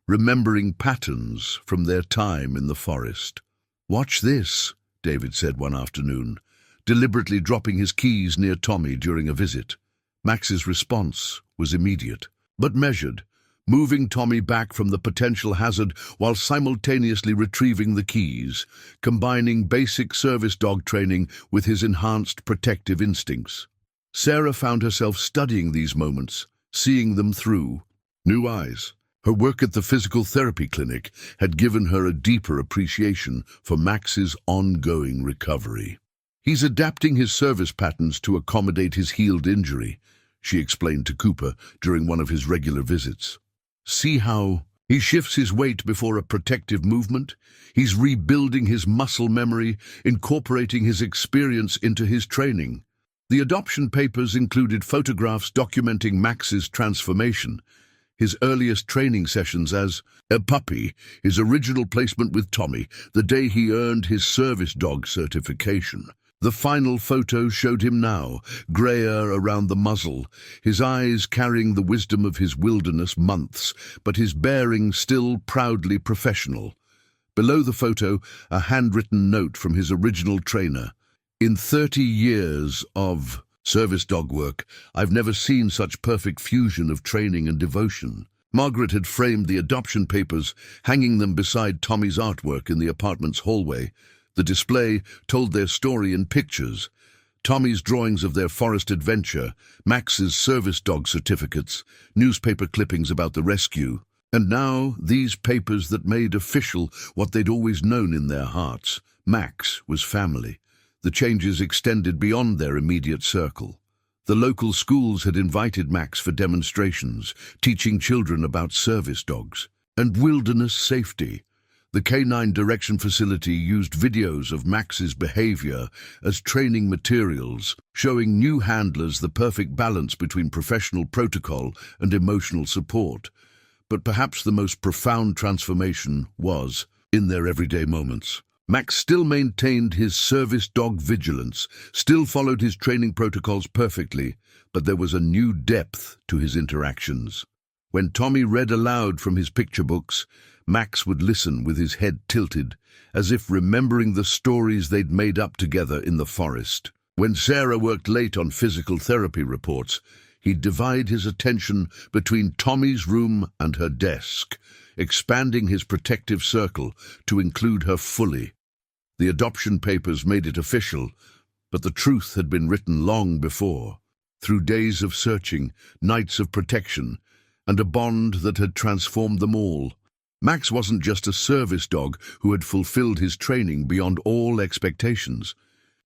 remembering patterns from their time in the forest. "Watch this," David said one afternoon, deliberately dropping his keys near Tommy during a visit. Max's response was immediate, but measured, moving Tommy back from the potential hazard while simultaneously retrieving the keys, combining basic service dog training with his enhanced protective instincts. Sarah found herself studying these moments, seeing them through new eyes. Her work at the physical therapy clinic had given her a deeper appreciation for Max's ongoing recovery. "He's adapting his service patterns to accommodate his healed injury," she explained to Cooper during one of his regular visits. "See how he shifts his weight before a protective movement? He's rebuilding his muscle memory, incorporating his experience into his training." The adoption papers included photographs documenting Max's transformation, his earliest training sessions as a puppy, his original placement with Tommy, the day he earned his service dog certification. The final photo showed him now, grayer around the muzzle, his eyes carrying the wisdom of his wilderness months, but his bearing still proudly professional. Below the photo, a handwritten note from his original trainer. "In 30 years of service dog work, I've never seen such perfect fusion of training and devotion." Margaret had framed the adoption papers, hanging them beside Tommy's artwork in the apartment's hallway. The display told their story in pictures, Tommy's drawings of their forest adventure, Max's service dog certificates, newspaper clippings about the rescue, and now these papers that made official what they'd always known in their hearts. Max was family. The changes extended beyond their immediate circle. The local schools had invited Max for demonstrations, teaching children about service dogs and wilderness safety. The canine direction facility used videos of Max's behavior as training materials, showing new handlers the perfect balance between professional protocol and emotional support. But perhaps the most profound transformation was in their everyday moments. Max still maintained his service dog vigilance, still followed his training protocols perfectly, but there was a new depth to his interactions. When Tommy read aloud from his picture books, Max would listen with his head tilted, as if remembering the stories they'd made up together in the forest. When Sarah worked late on physical therapy reports, he'd divide his attention between Tommy's room and her desk, expanding his protective circle to include her fully. The adoption papers made it official, but the truth had been written long before, through days of searching, nights of protection, and a bond that had transformed them all. Max wasn't just a service dog who had fulfilled his training beyond all expectations.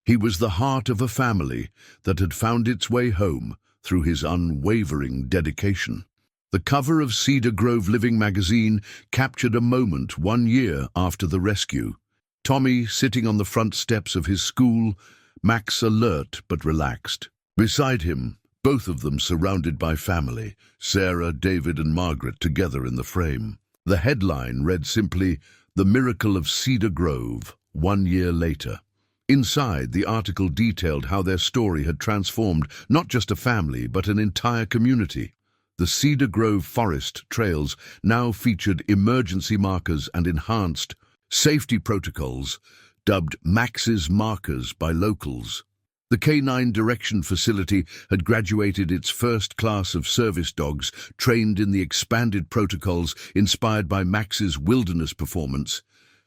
He was the heart of a family that had found its way home through his unwavering dedication. The cover of Cedar Grove Living magazine captured a moment 1 year after the rescue. Tommy sitting on the front steps of his school, Max alert but relaxed. Beside him, both of them surrounded by family, Sarah, David and Margaret together in the frame. The headline read simply, "The Miracle of Cedar Grove, 1 year later." Inside, the article detailed how their story had transformed not just a family, but an entire community. The Cedar Grove forest trails now featured emergency markers and enhanced safety protocols, dubbed Max's Markers by locals. The canine direction facility had graduated its first class of service dogs trained in the expanded protocols inspired by Max's wilderness performance,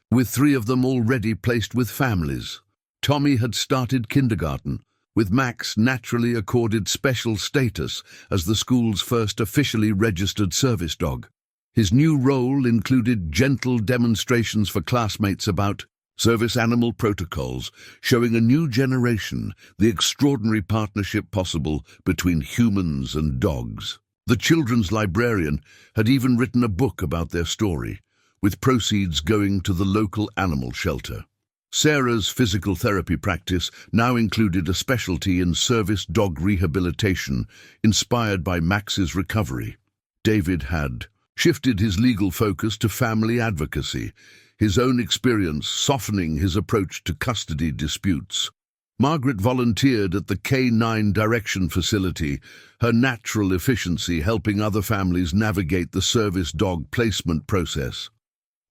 with 3 of them already placed with families. Tommy had started kindergarten, with Max naturally accorded special status as the school's first officially registered service dog. His new role included gentle demonstrations for classmates about service animal protocols, showing a new generation the extraordinary partnership possible between humans and dogs. The children's librarian had even written a book about their story, with proceeds going to the local animal shelter. Sarah's physical therapy practice now included a specialty in service dog rehabilitation, inspired by Max's recovery. David had shifted his legal focus to family advocacy, his own experience softening his approach to custody disputes. Margaret volunteered at the canine direction facility, her natural efficiency helping other families navigate the service dog placement process.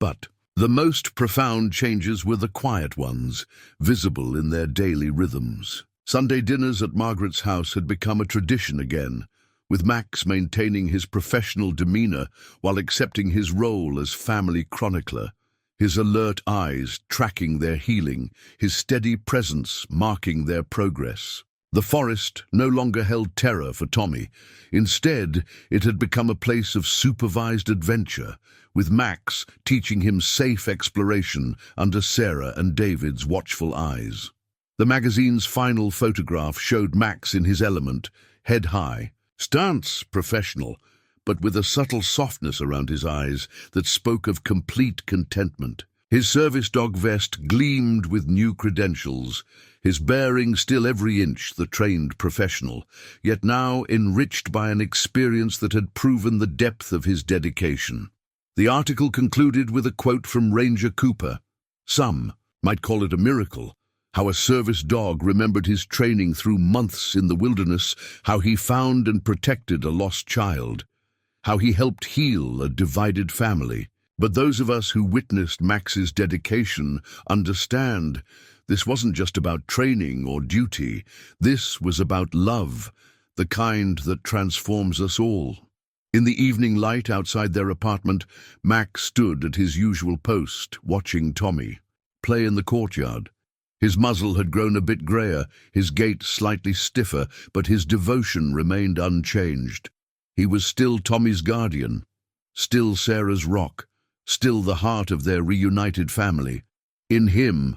But the most profound changes were the quiet ones, visible in their daily rhythms. Sunday dinners at Margaret's house had become a tradition again, with Max maintaining his professional demeanor while accepting his role as family chronicler, his alert eyes tracking their healing, his steady presence marking their progress. The forest no longer held terror for Tommy. Instead, it had become a place of supervised adventure, with Max teaching him safe exploration under Sarah and David's watchful eyes. The magazine's final photograph showed Max in his element, head high, stance professional, but with a subtle softness around his eyes that spoke of complete contentment. His service dog vest gleamed with new credentials, his bearing still every inch the trained professional, yet now enriched by an experience that had proven the depth of his dedication. The article concluded with a quote from Ranger Cooper. Some might call it a miracle, how a service dog remembered his training through months in the wilderness, how he found and protected a lost child, how he helped heal a divided family. But those of us who witnessed Max's dedication understand this wasn't just about training or duty. This was about love, the kind that transforms us all. In the evening light outside their apartment, Max stood at his usual post, watching Tommy play in the courtyard. His muzzle had grown a bit grayer, his gait slightly stiffer, but his devotion remained unchanged. He was still Tommy's guardian, still Sarah's rock, still the heart of their reunited family. In him,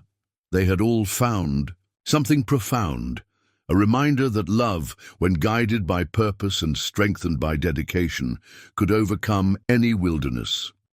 they had all found something profound, a reminder that love, when guided by purpose and strengthened by dedication, could overcome any wilderness.